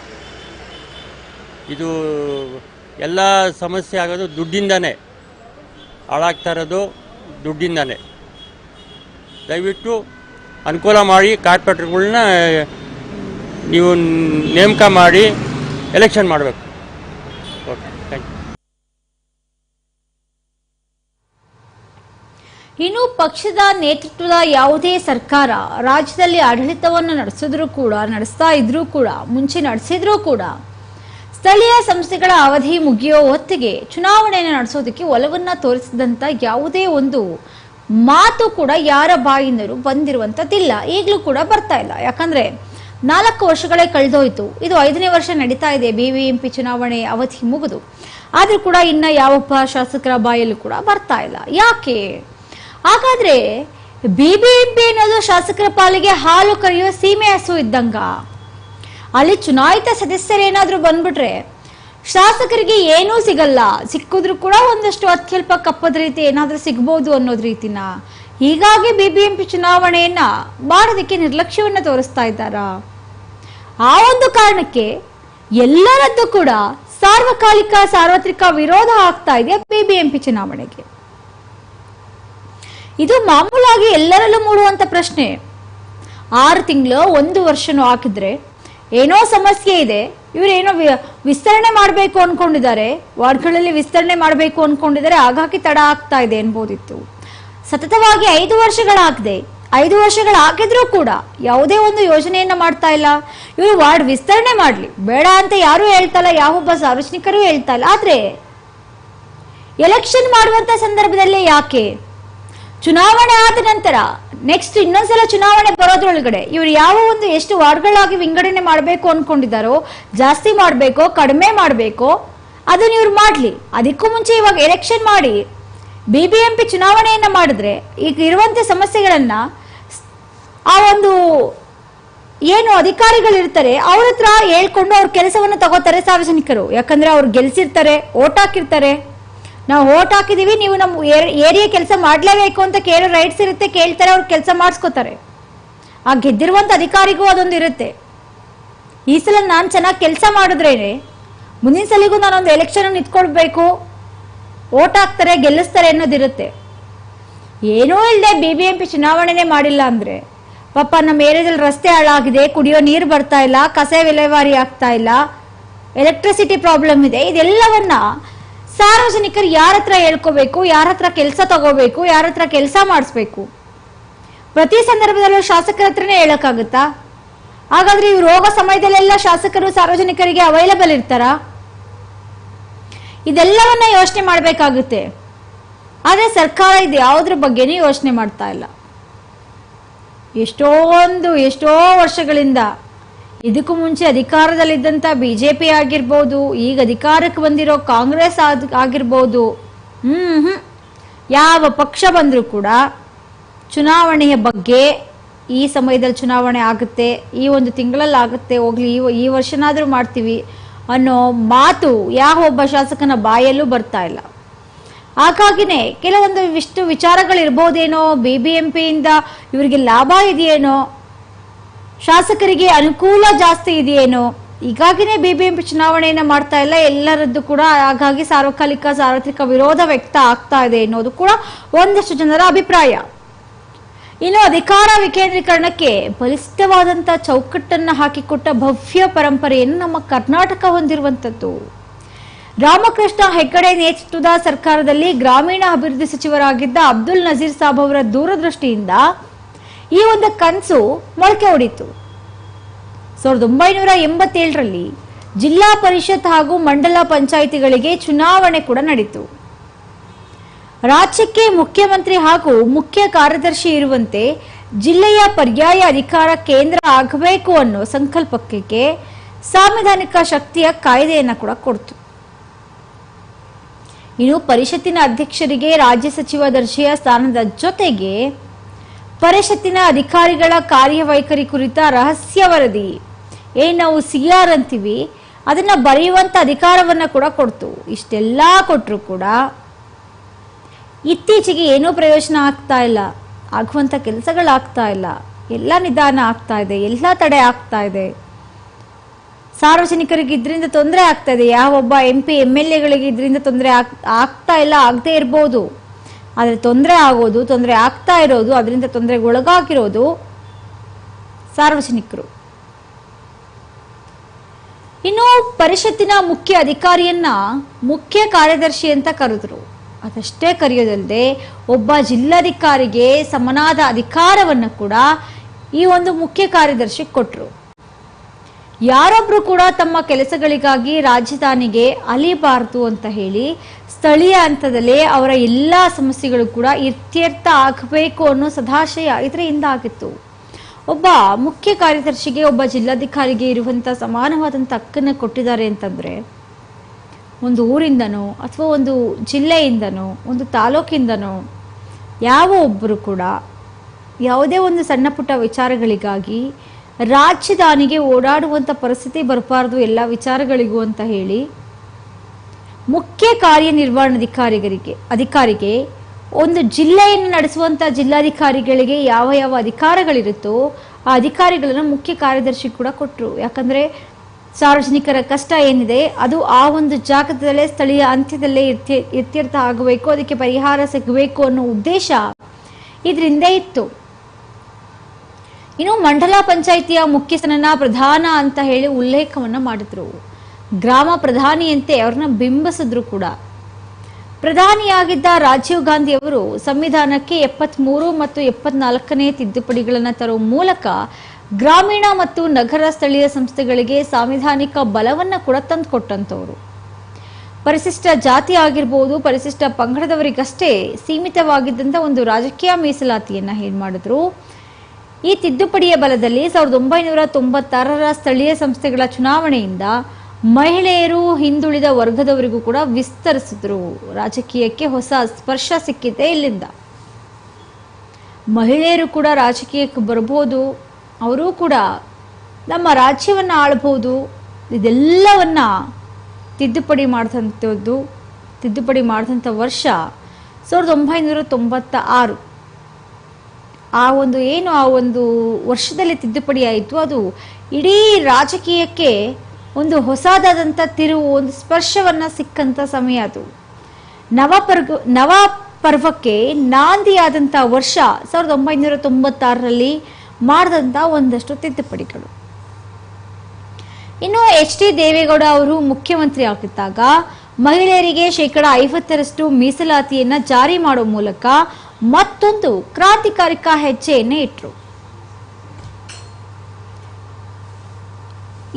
ಇದು ಎಲ್ಲ ಸಮಸ್ಯೆ ಆಗೋದು ದುಡ್ಡಿಂದನೇ, ಹಾಳಾಗ್ತಾ ಇರೋದು ದುಡ್ಡಿಂದನೇ. ದಯವಿಟ್ಟು ಅನುಕೂಲ ಮಾಡಿ ಕಾರ್ಪೊರೇಟರ್ಗಳನ್ನ ನೀವು ನೇಮಕ ಮಾಡಿ ಎಲೆಕ್ಷನ್ ಮಾಡಬೇಕು. Okay, thank you. ಇನ್ನು ಪಕ್ಷದ ನೇತೃತ್ವದ ಯಾವುದೇ ಸರ್ಕಾರ ರಾಜ್ಯದಲ್ಲಿ ಆಡಳಿತವನ್ನು ನಡೆಸ್ತಾ ಇದ್ರೂ ಕೂಡ ಮುಂಚೆ ನಡೆಸಿದ್ರೂ ಕೂಡ ಸ್ಥಳೀಯ ಸಂಸ್ಥೆಗಳ ಅವಧಿ ಮುಗಿಯೋ ಹೊತ್ತಿಗೆ ಚುನಾವಣೆಯನ್ನು ನಡೆಸೋದಕ್ಕೆ ಒಲವನ್ನ ತೋರಿಸಿದಂತ ಯಾವುದೇ ಒಂದು ಮಾತು ಕೂಡ ಯಾರ ಬಾಯಿಂದಲೂ ಬಂದಿರುವಂತದ್ದಿಲ್ಲ, ಈಗಲೂ ಕೂಡ ಬರ್ತಾ ಇಲ್ಲ. ಯಾಕಂದ್ರೆ 4 ವರ್ಷಗಳೇ ಕಳೆದೋಯ್ತು. ಇದು 5ನೇ ವರ್ಷ ನಡೀತಾ ಇದೆ BBMP ಚುನಾವಣೆ ಅವಧಿ ಮುಗಿದು. ಆದ್ರೂ ಕೂಡ ಇನ್ನ ಯಾವೊಬ್ಬ ಶಾಸಕರ ಬಾಯಲ್ಲೂ ಕೂಡ ಬರ್ತಾ ಇಲ್ಲ. ಯಾಕೆ? ಹಾಗಾದ್ರೆ BBMP ಅನ್ನೋದು ಶಾಸಕರ ಪಾಲಿಗೆ ಹಾಲು ಕರೆಯುವ ಸೀಮೆ ಹಸು ಇದ್ದಂಗ. ಅಲ್ಲಿ ಚುನಾಯಿತ ಸದಸ್ಯರೇನಾದ್ರೂ ಬಂದ್ಬಿಟ್ರೆ ಶಾಸಕರಿಗೆ ಏನೂ ಸಿಗಲ್ಲ, ಸಿಕ್ಕಿದ್ರು ಕೂಡ ಒಂದಷ್ಟು ಅತ್ಯಲ್ಪ ಕಪ್ಪದ ರೀತಿ ಏನಾದ್ರೂ ಸಿಗ್ಬೋದು ಅನ್ನೋದ್ ರೀತಿನ. ಹೀಗಾಗಿ BBMP ಚುನಾವಣೆಯನ್ನ ಮಾಡೋದಕ್ಕೆ ನಿರ್ಲಕ್ಷ್ಯವನ್ನ ತೋರಿಸ್ತಾ ಇದ್ದಾರ. ಆ ಒಂದು ಕಾರಣಕ್ಕೆ ಎಲ್ಲರದ್ದು ಕೂಡ ಸಾರ್ವತ್ರಿಕ ವಿರೋಧ ಆಗ್ತಾ ಇದೆ BBMP ಚುನಾವಣೆಗೆ. ಇದು ಮಾಮೂಲಾಗಿ ಎಲ್ಲರಲ್ಲೂ ಮೂಡುವಂತ ಪ್ರಶ್ನೆ. 6 ತಿಂಗಳು 1 ವರ್ಷನೂ ಹಾಕಿದ್ರೆ ಏನೋ ಸಮಸ್ಯೆ ಇದೆ, ಇವರೇನೋ ವಿಸ್ತರಣೆ ಮಾಡಬೇಕು ಅನ್ಕೊಂಡಿದ್ದಾರೆ, ವಾರ್ಡ್ಗಳಲ್ಲಿ ವಿಸ್ತರಣೆ ಮಾಡಬೇಕು ಅನ್ಕೊಂಡಿದ್ದಾರೆ, ಹಾಗಾಗಿ ತಡ ಆಗ್ತಾ ಇದೆ ಅನ್ಬೋದಿತ್ತು. ಸತತವಾಗಿ 5 ವರ್ಷಗಳಾಗದೆ 5 ವರ್ಷಗಳಾಗಿದ್ರೂ ಕೂಡ ಯಾವುದೇ ಒಂದು ಯೋಜನೆಯನ್ನ ಮಾಡ್ತಾ ಇಲ್ಲ. ಇವರು ವಾರ್ಡ್ ವಿಸ್ತರಣೆ ಮಾಡ್ಲಿ ಬೇಡ ಅಂತ ಯಾರು ಹೇಳ್ತಾ ಇಲ್ಲ, ಯಾವೊಬ್ಬ ಸಾರ್ವಜನಿಕರು ಹೇಳ್ತಾ ಇಲ್ಲ. ಆದ್ರೆ ಎಲೆಕ್ಷನ್ ಮಾಡುವಂತ ಸಂದರ್ಭದಲ್ಲಿ ಯಾಕೆ? ಚುನಾವಣೆ ಆದ ನಂತರ ನೆಕ್ಸ್ಟ್ ಇನ್ನೊಂದ್ಸಲ ಚುನಾವಣೆ ಬರೋದ್ರೊಳಗಡೆ ಇವರು ಯಾವ ಒಂದು ಎಷ್ಟು ವಾರ್ಡ್ಗಳಾಗಿ ವಿಂಗಡಣೆ ಮಾಡಬೇಕು ಅನ್ಕೊಂಡಿದ್ದಾರೋ, ಜಾಸ್ತಿ ಮಾಡಬೇಕೋ ಕಡಿಮೆ ಮಾಡಬೇಕೋ ಅದನ್ನ ಇವ್ರು ಮಾಡ್ಲಿ. ಅದಕ್ಕೂ ಮುಂಚೆ ಇವಾಗ ಎಲೆಕ್ಷನ್ ಮಾಡಿ BBMP ಚುನಾವಣೆಯನ್ನ ಮಾಡಿದ್ರೆ ಈಗ ಇರುವಂತ ಸಮಸ್ಯೆಗಳನ್ನ ಆ ಒಂದು ಏನು ಅಧಿಕಾರಿಗಳಿರ್ತಾರೆ ಅವ್ರ ಹತ್ರ ಹೇಳ್ಕೊಂಡು ಅವ್ರ ಕೆಲಸವನ್ನ ತಗೋತಾರೆ ಸಾರ್ವಜನಿಕರು. ಯಾಕಂದ್ರೆ ಅವ್ರು ಗೆಲ್ಸಿರ್ತಾರೆ, ಓಟ್ ಹಾಕಿರ್ತಾರೆ. ನಾವು ಓಟ್ ಹಾಕಿದೀವಿ, ನೀವು ನಮ್ಮ ಏರಿಯಾ ಕೆಲಸ ಮಾಡ್ಲೇಬೇಕು ಅಂತ ಕೇಳೋ ರೈಟ್ಸ್ ಇರುತ್ತೆ, ಕೇಳ್ತಾರೆ, ಅವ್ರು ಕೆಲಸ ಮಾಡಿಸ್ಕೋತಾರೆ. ಆ ಗೆದ್ದಿರುವಂತ ಅಧಿಕಾರಿಗೂ ಅದೊಂದು ಇರುತ್ತೆ. ಈ ಸಲ ನಾನು ಚೆನ್ನಾಗಿ ಕೆಲಸ ಮಾಡಿದ್ರೇನೆ ಮುಂದಿನ ಸಲಿಗೂ ನಾನೊಂದು ಎಲೆಕ್ಷನ್ ನಿಂತ್ಕೊಳ್ಬೇಕು, ಓಟ್ ಹಾಕ್ತಾರೆ, ಗೆಲ್ಲಿಸ್ತಾರೆ ಅನ್ನೋದಿರುತ್ತೆ. ಏನೂ ಇಲ್ಲದೆ BBMP ಚುನಾವಣೆನೇ ಮಾಡಿಲ್ಲ ಅಂದ್ರೆ ಪಾಪ ನಮ್ಮ ಏರಿಯಾದಲ್ಲಿ ರಸ್ತೆ ಹಾಳಾಗಿದೆ, ಕುಡಿಯೋ ನೀರು ಬರ್ತಾ ಇಲ್ಲ, ಕಸ ವಿಲೇವಾರಿ ಆಗ್ತಾ ಇಲ್ಲ, ಎಲೆಕ್ಟ್ರಿಸಿಟಿ ಪ್ರಾಬ್ಲಮ್ ಇದೆ. ಇದೆಲ್ಲವನ್ನ ಸಾರ್ವಜನಿಕರು ಯಾರ ಹತ್ರ ಹೇಳ್ಕೋಬೇಕು, ಯಾರ ಹತ್ರ ಕೆಲಸ ತಗೋಬೇಕು, ಯಾರ ಹತ್ರ ಕೆಲಸ ಮಾಡಿಸ್ಬೇಕು? ಪ್ರತಿ ಸಂದರ್ಭದಲ್ಲೂ ಶಾಸಕರ ಹತ್ರನೇ ಹೇಳಕ್ಕಾಗುತ್ತಾ? ಹಾಗಾದ್ರೆ ಇವ್ರು ಹೋಗೋ ಸಮಯದಲ್ಲೆಲ್ಲ ಶಾಸಕರು ಸಾರ್ವಜನಿಕರಿಗೆ ಅವೈಲಬಲ್ ಇರ್ತಾರ? ಇದೆಲ್ಲವನ್ನ ಯೋಚನೆ ಮಾಡ್ಬೇಕಾಗುತ್ತೆ. ಆದ್ರೆ ಸರ್ಕಾರ ಇದು ಯಾವುದ್ರ ಬಗ್ಗೆನೇ ಯೋಚನೆ ಮಾಡ್ತಾ ಇಲ್ಲ. ಎಷ್ಟೋ ವರ್ಷಗಳಿಂದ ಇದಕ್ಕೂ ಮುಂಚೆ ಅಧಿಕಾರದಲ್ಲಿದ್ದಂತ BJP ಆಗಿರ್ಬೋದು, ಈಗ ಅಧಿಕಾರಕ್ಕೆ ಬಂದಿರೋ ಕಾಂಗ್ರೆಸ್ ಆಗಿರ್ಬೋದು, ಯಾವ ಪಕ್ಷ ಬಂದರೂ ಕೂಡ ಚುನಾವಣೆಯ ಬಗ್ಗೆ ಈ ಸಮಯದಲ್ಲಿ ಚುನಾವಣೆ ಆಗುತ್ತೆ, ಈ ಒಂದು ತಿಂಗಳಲ್ಲಿ ಆಗುತ್ತೆ, ಹೋಗ್ಲಿ ಈ ವರ್ಷನಾದರೂ ಮಾಡ್ತೀವಿ ಅನ್ನೋ ಮಾತು ಯಾವ ಒಬ್ಬ ಶಾಸಕನ ಬಾಯಲ್ಲೂ ಬರ್ತಾ ಇಲ್ಲ. ಹಾಗಾಗಿನೇ ಕೆಲವೊಂದು ಇಷ್ಟು ವಿಚಾರಗಳಿರ್ಬೋದೇನೋ, BBMPಯಿಂದ ಇವರಿಗೆ ಲಾಭ ಇದೆಯೇನೋ, ಶಾಸಕರಿಗೆ ಅನುಕೂಲ ಜಾಸ್ತಿ ಇದೆಯೇನೋ, ಹೀಗಾಗಿನೇ BBMP ಚುನಾವಣೆಯನ್ನ ಮಾಡ್ತಾ ಇಲ್ಲ ಎಲ್ಲರದ್ದು ಕೂಡ. ಹಾಗಾಗಿ ಸಾರ್ವತ್ರಿಕ ವಿರೋಧ ವ್ಯಕ್ತ ಆಗ್ತಾ ಇದೆ ಎನ್ನುವುದು ಕೂಡ ಒಂದಷ್ಟು ಜನರ ಅಭಿಪ್ರಾಯ. ಇನ್ನು ಅಧಿಕಾರ ವಿಕೇಂದ್ರೀಕರಣಕ್ಕೆ ಬಲಿಷ್ಠವಾದಂತ ಚೌಕಟ್ಟನ್ನ ಹಾಕಿಕೊಟ್ಟ ಭವ್ಯ ಪರಂಪರೆಯನ್ನು ನಮ್ಮ ಕರ್ನಾಟಕ ಹೊಂದಿರುವಂತದ್ದು. ರಾಮಕೃಷ್ಣ ಹೆಗಡೆ ನೇತೃತ್ವದ ಸರ್ಕಾರದಲ್ಲಿ ಗ್ರಾಮೀಣ ಅಭಿವೃದ್ಧಿ ಸಚಿವರಾಗಿದ್ದ ಅಬ್ದುಲ್ ನಜೀರ್ ಸಾಬ್ ಅವರ ದೂರದೃಷ್ಟಿಯಿಂದ ಈ ಒಂದು ಕನಸು ಮೊಳಕೆ ಹೊಡಿತು. 1987ರಲ್ಲಿ ಜಿಲ್ಲಾ ಪರಿಷತ್ ಹಾಗೂ ಮಂಡಲ ಪಂಚಾಯಿತಿಗಳಿಗೆ ಚುನಾವಣೆ ಕೂಡ ನಡೆಯಿತು. ರಾಜ್ಯಕ್ಕೆ ಮುಖ್ಯಮಂತ್ರಿ ಹಾಗೂ ಮುಖ್ಯ ಕಾರ್ಯದರ್ಶಿ ಇರುವಂತೆ ಜಿಲ್ಲೆಯ ಪರ್ಯಾಯ ಅಧಿಕಾರ ಕೇಂದ್ರ ಆಗಬೇಕು ಅನ್ನೋ ಸಂಕಲ್ಪಕ್ಕೆ ಸಾಂವಿಧಾನಿಕ ಶಕ್ತಿಯ ಕಾಯ್ದೆಯನ್ನ ಕೂಡ ಕೊಡ್ತು. ಇನ್ನು ಪರಿಷತ್ತಿನ ಅಧ್ಯಕ್ಷರಿಗೆ ರಾಜ್ಯ ಸಚಿವ ದರ್ಜೆಯ ಸ್ಥಾನದ ಜೊತೆಗೆ ಪರಿಷತ್ತಿನ ಅಧಿಕಾರಿಗಳ ಕಾರ್ಯವೈಖರಿ ಕುರಿತ ರಹಸ್ಯ ವರದಿ, ಏನ್ ನಾವು CR ಅಂತೀವಿ, ಅದನ್ನ ಬರೆಯುವಂತ ಅಧಿಕಾರವನ್ನ ಕೂಡ ಕೊಡ್ತು. ಇಷ್ಟೆಲ್ಲಾ ಕೊಟ್ಟರು ಕೂಡ ಇತ್ತೀಚೆಗೆ ಏನೂ ಪ್ರಯೋಜನ ಆಗ್ತಾ ಇಲ್ಲ, ಆಗುವಂತ ಕೆಲಸಗಳಾಗ್ತಾ ಇಲ್ಲ, ಎಲ್ಲ ನಿಧಾನ ಆಗ್ತಾ ಇದೆ, ಎಲ್ಲ ತಡೆ ಆಗ್ತಾ ಇದೆ. ಸಾರ್ವಜನಿಕರಿಗೆ ಇದರಿಂದ ತೊಂದರೆ ಆಗ್ತಾ ಇದೆ. ಯಾವೊಬ್ಬ MP MLAಗಳಿಗೆ ಇದರಿಂದ ತೊಂದರೆ ಆಗ್ತಾ ಇಲ್ಲ, ಆಗದೆ ಇರ್ಬೋದು. ಆದರೆ ತೊಂದರೆ ಆಗ್ತಾ ಇರೋದು, ಅದರಿಂದ ತೊಂದರೆಗೊಳಗಾಗಿರೋದು ಸಾರ್ವಜನಿಕರು. ಇನ್ನು ಪರಿಷತ್ತಿನ ಮುಖ್ಯ ಅಧಿಕಾರಿಯನ್ನ ಮುಖ್ಯ ಕಾರ್ಯದರ್ಶಿ ಅಂತ ಕರೆದ್ರು. ಅದಷ್ಟೇ ಕರೆಯೋದಲ್ಲದೆ ಒಬ್ಬ ಜಿಲ್ಲಾಧಿಕಾರಿಗೆ ಸಮನಾದ ಅಧಿಕಾರವನ್ನು ಕೂಡ ಈ ಒಂದು ಮುಖ್ಯ ಕಾರ್ಯದರ್ಶಿ ಕೊಟ್ರು. ಯಾರೊಬ್ರು ಕೂಡ ತಮ್ಮ ಕೆಲಸಗಳಿಗಾಗಿ ರಾಜಧಾನಿಗೆ ಅಲಿಬಾರದು ಅಂತ ಹೇಳಿ ಸ್ಥಳೀಯ ಹಂತದಲ್ಲೇ ಅವರ ಎಲ್ಲಾ ಸಮಸ್ಯೆಗಳು ಕೂಡ ಇತ್ಯರ್ಥ ಆಗಬೇಕು ಅನ್ನೋ ಸದಾಶಯ ಇದರಿಂದ ಆಗಿತ್ತು. ಒಬ್ಬ ಮುಖ್ಯ ಕಾರ್ಯದರ್ಶಿಗೆ ಒಬ್ಬ ಜಿಲ್ಲಾಧಿಕಾರಿಗೆ ಇರುವಂತ ಸಮಾನವಾದಂತ ಹಕ್ಕನ್ನು ಕೊಟ್ಟಿದ್ದಾರೆ ಅಂತಂದ್ರೆ, ಒಂದು ಊರಿಂದನೋ ಅಥವಾ ಒಂದು ಜಿಲ್ಲೆಯಿಂದನೋ ಒಂದು ತಾಲೂಕಿಂದನೋ ಯಾವ ಒಬ್ಬರು ಕೂಡ ಯಾವುದೇ ಒಂದು ಸಣ್ಣ ಪುಟ್ಟ ವಿಚಾರಗಳಿಗಾಗಿ ರಾಜಧಾನಿಗೆ ಓಡಾಡುವಂತ ಪರಿಸ್ಥಿತಿ ಬರಬಾರದು ಎಲ್ಲ ವಿಚಾರಗಳಿಗೂ ಅಂತ ಹೇಳಿ ಮುಖ್ಯ ಕಾರ್ಯನಿರ್ವಹಣಾಧಿಕಾರಿಗೆ ಒಂದು ಜಿಲ್ಲೆಯನ್ನು ನಡೆಸುವಂತ ಜಿಲ್ಲಾಧಿಕಾರಿಗಳಿಗೆ ಯಾವ ಯಾವ ಅಧಿಕಾರಗಳಿರುತ್ತೋ ಆ ಅಧಿಕಾರಿಗಳನ್ನು ಮುಖ್ಯ ಕಾರ್ಯದರ್ಶಿ ಕೂಡ ಕೊಟ್ಟರು. ಯಾಕಂದ್ರೆ ಸಾರ್ವಜನಿಕರ ಕಷ್ಟ ಏನಿದೆ ಅದು ಆ ಒಂದು ಜಾಗದಲ್ಲೇ ಸ್ಥಳೀಯ ಅಂತ್ಯದಲ್ಲೇ ಇತ್ಯರ್ಥ ಆಗಬೇಕು, ಅದಕ್ಕೆ ಪರಿಹಾರ ಸಿಗಬೇಕು ಅನ್ನೋ ಉದ್ದೇಶ ಇದರಿಂದ ಇತ್ತು. ಇನ್ನು ಮಂಡಲ ಪಂಚಾಯಿತಿಯ ಮುಖ್ಯಸ್ಥನನ್ನ ಪ್ರಧಾನ ಅಂತ ಹೇಳಿ ಉಲ್ಲೇಖವನ್ನ ಮಾಡಿದ್ರು. ಗ್ರಾಮ ಪ್ರಧಾನಿಯಂತೆ ಅವ್ರನ್ನ ಬಿಂಬಿಸಿದ್ರು ಕೂಡ. ಪ್ರಧಾನಿಯಾಗಿದ್ದ ರಾಜೀವ್ ಗಾಂಧಿ ಅವರು ಸಂವಿಧಾನಕ್ಕೆ 73 ಮತ್ತು 74ನೇ ತಿದ್ದುಪಡಿಗಳನ್ನು ತರುವ ಮೂಲಕ ಗ್ರಾಮೀಣ ಮತ್ತು ನಗರ ಸ್ಥಳೀಯ ಸಂಸ್ಥೆಗಳಿಗೆ ಸಾಂವಿಧಾನಿಕ ಬಲವನ್ನ ಕೂಡ ತಂದುಕೊಟ್ಟಂತವರು. ಪರಿಶಿಷ್ಟ ಜಾತಿ ಆಗಿರ್ಬೋದು, ಪರಿಶಿಷ್ಟ ಪಂಗಡದವರಿಗಷ್ಟೇ ಸೀಮಿತವಾಗಿದ್ದಂತ ಒಂದು ರಾಜಕೀಯ ಮೀಸಲಾತಿಯನ್ನ ಏನ್ ಮಾಡಿದ್ರು. ಈ ತಿದ್ದುಪಡಿಯ ಬಲದಲ್ಲಿ 1996ರ ಸ್ಥಳೀಯ ಸಂಸ್ಥೆಗಳ ಚುನಾವಣೆಯಿಂದ ಮಹಿಳೆಯರು, ಹಿಂದುಳಿದ ವರ್ಗದವರಿಗೂ ಕೂಡ ವಿಸ್ತರಿಸಿದ್ರು. ರಾಜಕೀಯಕ್ಕೆ ಹೊಸ ಸ್ಪರ್ಶ ಸಿಕ್ಕಿದೆ ಇಲ್ಲಿಂದ. ಮಹಿಳೆಯರು ಕೂಡ ರಾಜಕೀಯಕ್ಕೆ ಬರ್ಬೋದು, ಅವರು ಕೂಡ ನಮ್ಮ ರಾಜ್ಯವನ್ನ ಆಳ್ಬಹುದು. ಇದೆಲ್ಲವನ್ನ ತಿದ್ದುಪಡಿ ಮಾಡಿದಂಥ ವರ್ಷ 1996. ಆ ಒಂದು ವರ್ಷದಲ್ಲಿ ತಿದ್ದುಪಡಿ ಆಯಿತು. ಅದು ಇಡೀ ರಾಜಕೀಯಕ್ಕೆ ಒಂದು ಹೊಸದಾದಂಥ ತಿರುವು, ಒಂದು ಸ್ಪರ್ಶವನ್ನ ಸಿಕ್ಕಂತ ಸಮಯ ಅದು. ನವ ಪರ್ವಕ್ಕೆ ನಾಂದಿಯಾದಂಥ ವರ್ಷ 1996ರಲ್ಲಿ ಮಾಡಿದಂಥ ಒಂದಷ್ಟು ತಿದ್ದುಪಡಿಗಳು. ಇನ್ನು HD ದೇವೇಗೌಡ ಅವರು ಮುಖ್ಯಮಂತ್ರಿ ಆಗಿದ್ದಾಗ ಮಹಿಳೆಯರಿಗೆ 50% ಮೀಸಲಾತಿಯನ್ನ ಜಾರಿ ಮಾಡುವ ಮೂಲಕ ಮತ್ತೊಂದು ಕ್ರಾಂತಿಕಾರಿಕ ಹೆಜ್ಜೆಯನ್ನೇ ಇಟ್ರು.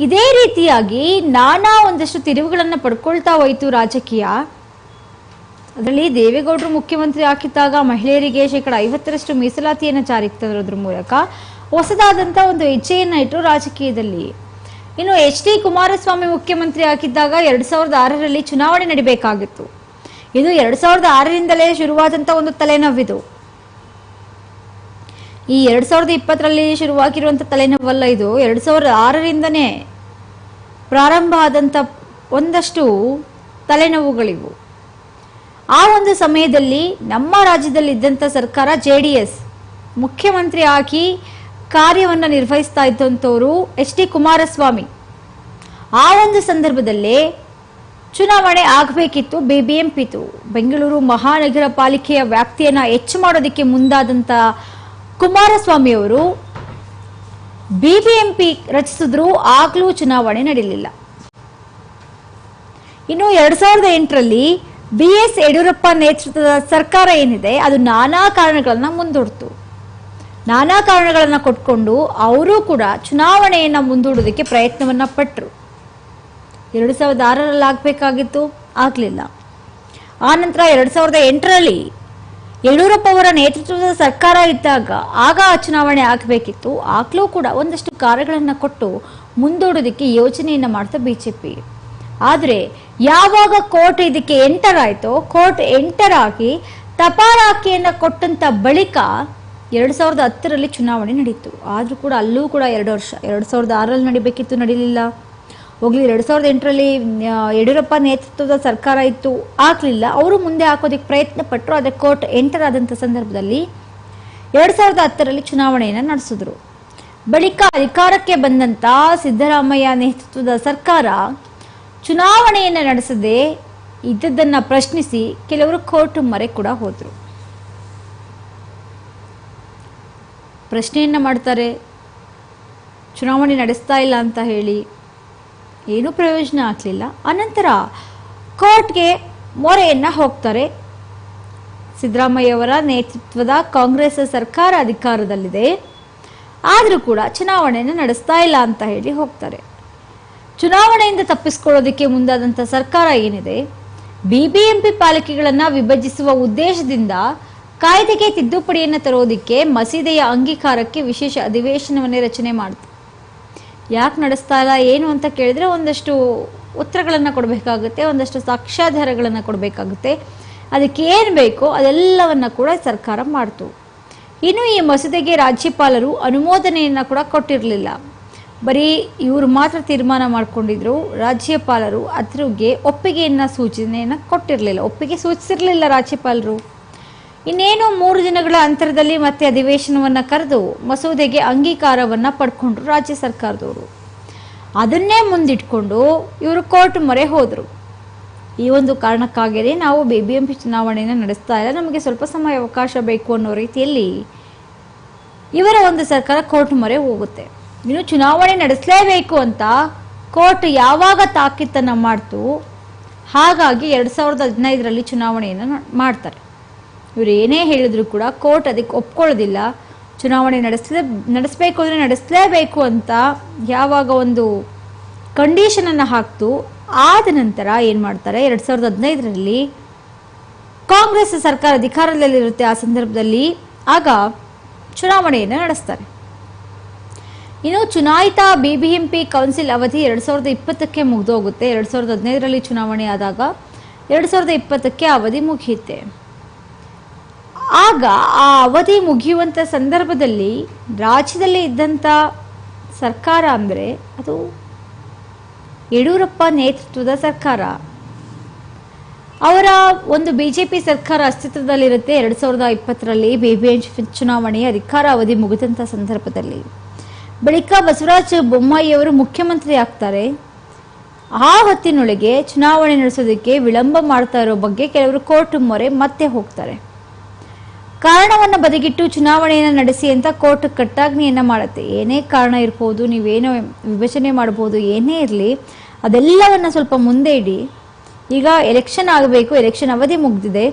ಇದೇ ರೀತಿಯಾಗಿ ನಾನಾ ಒಂದಷ್ಟು ತಿರುವುಗಳನ್ನು ಪಡ್ಕೊಳ್ತಾ ಹೋಯಿತು ರಾಜಕೀಯ. ಅದರಲ್ಲಿ ದೇವೇಗೌಡರು ಮುಖ್ಯಮಂತ್ರಿ ಆಗಿದ್ದಾಗ ಮಹಿಳೆಯರಿಗೆ 50% ಮೀಸಲಾತಿಯನ್ನು ಜಾರಿಗೆ ತರೋದ್ರ ಮೂಲಕ ಹೊಸದಾದಂತ ಒಂದು ಹೆಜ್ಜೆಯನ್ನ ಇಟ್ಟರು ರಾಜಕೀಯದಲ್ಲಿ. ಇನ್ನು HD ಕುಮಾರಸ್ವಾಮಿ ಮುಖ್ಯಮಂತ್ರಿ ಆಗಿದ್ದಾಗ 2006ರಲ್ಲಿ ಚುನಾವಣೆ ನಡೀಬೇಕಾಗಿತ್ತು. ಇದು 2006ರಿಂದಲೇ ಶುರುವಾದಂಥ ಒಂದು ತಲೆನೋವಿದು. ಈ 2020ರಲ್ಲಿ ಶುರುವಾಗಿರುವಂಥ ತಲೆನೋವಲ್ಲ ಇದು. 2006ರಿಂದನೇ ಪ್ರಾರಂಭ ಆದಂಥ ಒಂದಷ್ಟು ತಲೆನೋವುಗಳಿವು. ಆ ಒಂದು ಸಮಯದಲ್ಲಿ ನಮ್ಮ ರಾಜ್ಯದಲ್ಲಿ ಇದ್ದಂಥ ಸರ್ಕಾರ JDS ಮುಖ್ಯಮಂತ್ರಿ ಆಗಿ ಕಾರ್ಯವನ್ನು ನಿರ್ವಹಿಸ್ತಾ ಇದ್ದಂಥವರು HD ಕುಮಾರಸ್ವಾಮಿ. ಆ ಒಂದು ಸಂದರ್ಭದಲ್ಲೇ ಚುನಾವಣೆ ಆಗಬೇಕಿತ್ತು, BBMP ಬೆಂಗಳೂರು ಮಹಾನಗರ ಪಾಲಿಕೆಯ ವ್ಯಾಪ್ತಿಯನ್ನು ಹೆಚ್ಚು ಮಾಡೋದಕ್ಕೆ ಮುಂದಾದಂಥ ಕುಮಾರಸ್ವಾಮಿ ಅವರು BBMP ರಚಿಸಿದ್ರು, ಆಗ್ಲೂ ಚುನಾವಣೆ ನಡೆಯಲಿಲ್ಲ. ಇನ್ನು 2008ರಲ್ಲಿ BS ಯಡಿಯೂರಪ್ಪ ನೇತೃತ್ವದ ಸರ್ಕಾರ ಏನಿದೆ ಅದು ನಾನಾ ಕಾರಣಗಳನ್ನ ಮುಂದೂಡ್ತು. ನಾನಾ ಕಾರಣಗಳನ್ನ ಕೊಟ್ಕೊಂಡು ಅವರು ಕೂಡ ಚುನಾವಣೆಯನ್ನ ಮುಂದೂಡೋದಕ್ಕೆ ಪ್ರಯತ್ನವನ್ನ ಪಟ್ಟರು. 2006ರಲ್ಲಿ ಆಗ್ಬೇಕಾಗಿತ್ತು, ಆಗ್ಲಿಲ್ಲ. ಆ ನಂತರ 2008ರಲ್ಲಿ ಯಡಿಯೂರಪ್ಪ ಅವರ ನೇತೃತ್ವದ ಸರ್ಕಾರ ಇದ್ದಾಗ ಆಗ ಚುನಾವಣೆ ಆಗಬೇಕಿತ್ತು, ಆಗ್ಲೂ ಕೂಡ ಒಂದಷ್ಟು ಕಾರಣಗಳನ್ನ ಕೊಟ್ಟು ಮುಂದೂಡೋದಕ್ಕೆ ಯೋಚನೆಯನ್ನ ಮಾಡ್ತಾ BJP. ಆದರೆ ಯಾವಾಗ ಕೋರ್ಟ್ ಇದಕ್ಕೆ ಎಂಟರ್ ಆಯ್ತೋ, ಕೋರ್ಟ್ ಎಂಟರ್ ಆಗಿ ತಪಾಲಾಕಿಯನ್ನ ಕೊಟ್ಟಂತ ಬಳಿಕ 2010ರಲ್ಲಿ ಚುನಾವಣೆ ನಡೀತು. ಆದ್ರೂ ಕೂಡ ಅಲ್ಲೂ ಕೂಡ 2 ವರ್ಷ, 2006ರಲ್ಲಿ ನಡಿಬೇಕಿತ್ತು, ನಡೀಲಿಲ್ಲ. ಹೋಗ್ಲಿ 2008ರಲ್ಲಿ ಯಡಿಯೂರಪ್ಪ ನೇತೃತ್ವದ ಸರ್ಕಾರ ಇತ್ತು, ಆಗ್ಲಿಲ್ಲ. ಅವರು ಮುಂದೆ ಹಾಕೋದಕ್ಕೆ ಪ್ರಯತ್ನ ಪಟ್ಟರು. ಆದರೆ ಕೋರ್ಟ್ ಎಂಟರ್ ಆದಂಥ ಸಂದರ್ಭದಲ್ಲಿ 2010ರಲ್ಲಿ ಚುನಾವಣೆಯನ್ನು ನಡೆಸಿದ್ರು. ಬಳಿಕ ಅಧಿಕಾರಕ್ಕೆ ಬಂದಂತ ಸಿದ್ದರಾಮಯ್ಯ ನೇತೃತ್ವದ ಸರ್ಕಾರ ಚುನಾವಣೆಯನ್ನು ನಡೆಸದೆ ಇದ್ದದ್ದನ್ನ ಪ್ರಶ್ನಿಸಿ ಕೆಲವರು ಕೋರ್ಟ್ ಮೊರೆ ಕೂಡ ಹೋದ್ರು. ಪ್ರಶ್ನೆಯನ್ನ ಮಾಡ್ತಾರೆ, ಚುನಾವಣೆ ನಡೆಸ್ತಾ ಇಲ್ಲ ಅಂತ ಹೇಳಿ. ಏನೂ ಪ್ರಯೋಜನ ಆಗಲಿಲ್ಲ. ಅನಂತರ ಕೋರ್ಟ್ಗೆ ಮೊರೆಯನ್ನ ಹೋಗ್ತಾರೆ. ಸಿದ್ದರಾಮಯ್ಯವರ ನೇತೃತ್ವದ ಕಾಂಗ್ರೆಸ್ ಸರ್ಕಾರ ಅಧಿಕಾರದಲ್ಲಿದೆ, ಆದರೂ ಕೂಡ ಚುನಾವಣೆಯನ್ನು ನಡೆಸ್ತಾ ಇಲ್ಲ ಅಂತ ಹೇಳಿ ಹೋಗ್ತಾರೆ. ಚುನಾವಣೆಯಿಂದ ತಪ್ಪಿಸ್ಕೊಳ್ಳೋದಕ್ಕೆ ಮುಂದಾದಂಥ ಸರ್ಕಾರ ಏನಿದೆ, BBMP ಪಾಲಿಕೆಗಳನ್ನು ವಿಭಜಿಸುವ ಉದ್ದೇಶದಿಂದ ಕಾಯ್ದೆಗೆ ತಿದ್ದುಪಡಿಯನ್ನು ತರೋದಕ್ಕೆ ಮಸೀದೆಯ ಅಂಗೀಕಾರಕ್ಕೆ ವಿಶೇಷ ಅಧಿವೇಶನವನ್ನೇ ರಚನೆ ಮಾಡಿತು. ಯಾಕೆ ನಡೆಸ್ತಾ ಇಲ್ಲ ಏನು ಅಂತ ಕೇಳಿದ್ರೆ ಒಂದಷ್ಟು ಉತ್ತರಗಳನ್ನು ಕೊಡಬೇಕಾಗುತ್ತೆ, ಒಂದಷ್ಟು ಸಾಕ್ಷ್ಯಾಧಾರಗಳನ್ನು ಕೊಡಬೇಕಾಗುತ್ತೆ. ಅದಕ್ಕೆ ಏನು ಬೇಕೋ ಅದೆಲ್ಲವನ್ನ ಕೂಡ ಸರ್ಕಾರ ಮಾಡ್ತು. ಇನ್ನು ಈ ಮಸೂದೆಗೆ ರಾಜ್ಯಪಾಲರು ಅನುಮೋದನೆಯನ್ನು ಕೂಡ ಕೊಟ್ಟಿರಲಿಲ್ಲ. ಬರೀ ಇವರು ಮಾತ್ರ ತೀರ್ಮಾನ ಮಾಡಿಕೊಂಡಿದ್ರು. ರಾಜ್ಯಪಾಲರು ಅದ್ರಿಗೆ ಸೂಚನೆಯನ್ನು ಕೊಟ್ಟಿರಲಿಲ್ಲ, ಒಪ್ಪಿಗೆ ಸೂಚಿಸಿರಲಿಲ್ಲ ರಾಜ್ಯಪಾಲರು. ಇನ್ನೇನು 3 ದಿನಗಳ ಅಂತರದಲ್ಲಿ ಮತ್ತೆ ಅಧಿವೇಶನವನ್ನು ಕರೆದು ಮಸೂದೆಗೆ ಅಂಗೀಕಾರವನ್ನು ಪಡ್ಕೊಂಡ್ರು ರಾಜ್ಯ ಸರ್ಕಾರದವರು. ಅದನ್ನೇ ಮುಂದಿಟ್ಕೊಂಡು ಇವರು ಕೋರ್ಟ್ ಮೊರೆ ಹೋದರು. ಈ ಒಂದು ಕಾರಣಕ್ಕಾಗಿಯೇ ನಾವು BBMP ಚುನಾವಣೆಯನ್ನು ನಡೆಸ್ತಾ ಇಲ್ಲ, ನಮಗೆ ಸ್ವಲ್ಪ ಸಮಯ ಅವಕಾಶ ಬೇಕು ಅನ್ನೋ ರೀತಿಯಲ್ಲಿ ಇವರ ಒಂದು ಸರ್ಕಾರ ಕೋರ್ಟ್ ಮೊರೆ ಹೋಗುತ್ತೆ. ಇನ್ನು ಚುನಾವಣೆ ನಡೆಸಲೇಬೇಕು ಅಂತ ಕೋರ್ಟ್ ಯಾವಾಗ ತಾಕೀತನ್ನು ಮಾಡ್ತು, ಹಾಗಾಗಿ 2015ರಲ್ಲಿ ಚುನಾವಣೆಯನ್ನು ಮಾಡ್ತಾರೆ. ಇವರು ಏನೇ ಹೇಳಿದ್ರು ಕೂಡ ಕೋರ್ಟ್ ಅದಕ್ಕೆ ಒಪ್ಕೊಳ್ಳೋದಿಲ್ಲ. ಚುನಾವಣೆ ನಡೆಸಬೇಕು ಅಂದರೆ ನಡೆಸಲೇಬೇಕು ಅಂತ ಯಾವಾಗ ಒಂದು ಕಂಡೀಷನನ್ನು ಹಾಕ್ತು, ಆದ ನಂತರ ಏನು ಮಾಡ್ತಾರೆ, 2015ರಲ್ಲಿ ಕಾಂಗ್ರೆಸ್ ಸರ್ಕಾರ ಅಧಿಕಾರದಲ್ಲಿರುತ್ತೆ. ಆ ಸಂದರ್ಭದಲ್ಲಿ ಆಗ ಚುನಾವಣೆಯನ್ನು ನಡೆಸ್ತಾರೆ. ಇನ್ನು ಚುನಾಯಿತ BBMP ಕೌನ್ಸಿಲ್ ಅವಧಿ 2020ಕ್ಕೆ ಮುಗಿದೋಗುತ್ತೆ. 2015ರಲ್ಲಿ ಚುನಾವಣೆ ಆದಾಗ 2020ಕ್ಕೆ ಅವಧಿ ಮುಗಿಯುತ್ತೆ. ಆಗ ಆ ಅವಧಿ ಮುಗಿಯುವಂಥ ಸಂದರ್ಭದಲ್ಲಿ ರಾಜ್ಯದಲ್ಲಿ ಇದ್ದಂಥ ಸರ್ಕಾರ ಅಂದರೆ ಅದು ಯಡಿಯೂರಪ್ಪ ನೇತೃತ್ವದ ಸರ್ಕಾರ. ಅವರ ಒಂದು BJP ಸರ್ಕಾರ ಅಸ್ತಿತ್ವದಲ್ಲಿರುತ್ತೆ. 2020ರಲ್ಲಿ BBMP ಚುನಾವಣೆಯ ಅಧಿಕಾರ ಅವಧಿ ಮುಗಿದಂಥ ಸಂದರ್ಭದಲ್ಲಿ ಬಳಿಕ ಬಸವರಾಜ ಬೊಮ್ಮಾಯಿಯವರು ಮುಖ್ಯಮಂತ್ರಿ ಆಗ್ತಾರೆ. ಆ ಹೊತ್ತಿನೊಳಗೆ ಚುನಾವಣೆ ನಡೆಸೋದಕ್ಕೆ ವಿಳಂಬ ಮಾಡ್ತಾ ಇರೋ ಬಗ್ಗೆ ಕೆಲವರು ಕೋರ್ಟ್ ಮೊರೆ ಮತ್ತೆ ಹೋಗ್ತಾರೆ. ಕಾರಣವನ್ನು ಬದಿಗಿಟ್ಟು ಚುನಾವಣೆಯನ್ನು ನಡೆಸಿ ಅಂತ ಕೋರ್ಟ್ ಕಟ್ಟಾಜ್ಞೆಯನ್ನು ಮಾಡುತ್ತೆ. ಏನೇ ಕಾರಣ ಇರ್ಬೋದು, ನೀವೇನೋ ವಿಭಜನೆ ಮಾಡ್ಬೋದು, ಏನೇ ಇರಲಿ ಅದೆಲ್ಲವನ್ನು ಸ್ವಲ್ಪ ಮುಂದೆ ಇಡಿ. ಈಗ ಎಲೆಕ್ಷನ್ ಆಗಬೇಕು, ಎಲೆಕ್ಷನ್ ಅವಧಿ ಮುಗಿದಿದೆ,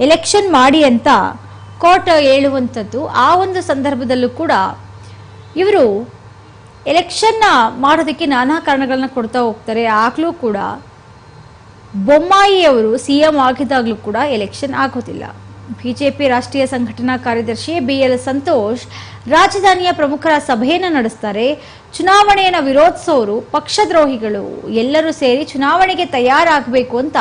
ಎಲೆಕ್ಷನ್ ಮಾಡಿ ಅಂತ ಕೋರ್ಟ್ ಹೇಳುವಂಥದ್ದು. ಆ ಒಂದು ಸಂದರ್ಭದಲ್ಲೂ ಕೂಡ ಇವರು ಎಲೆಕ್ಷನ್ನ ಮಾಡೋದಕ್ಕೆ ನಾನಾ ಕಾರಣಗಳನ್ನ ಕೊಡ್ತಾ ಹೋಗ್ತಾರೆ. ಆಗಲೂ ಕೂಡ ಬೊಮ್ಮಾಯಿಯವರು CM ಆಗಿದಾಗಲೂ ಕೂಡ ಎಲೆಕ್ಷನ್ ಆಗೋದಿಲ್ಲ. BJP ರಾಷ್ಟ್ರೀಯ ಸಂಘಟನಾ ಕಾರ್ಯದರ್ಶಿ BL ಸಂತೋಷ್ ರಾಜಧಾನಿಯ ಪ್ರಮುಖರ ಸಭೆಯನ್ನು ನಡೆಸ್ತಾರೆ. ಚುನಾವಣೆಯನ್ನು ವಿರೋಧಿಸೋರು ಪಕ್ಷದ್ರೋಹಿಗಳು, ಎಲ್ಲರೂ ಸೇರಿ ಚುನಾವಣೆಗೆ ತಯಾರಾಗಬೇಕು ಅಂತ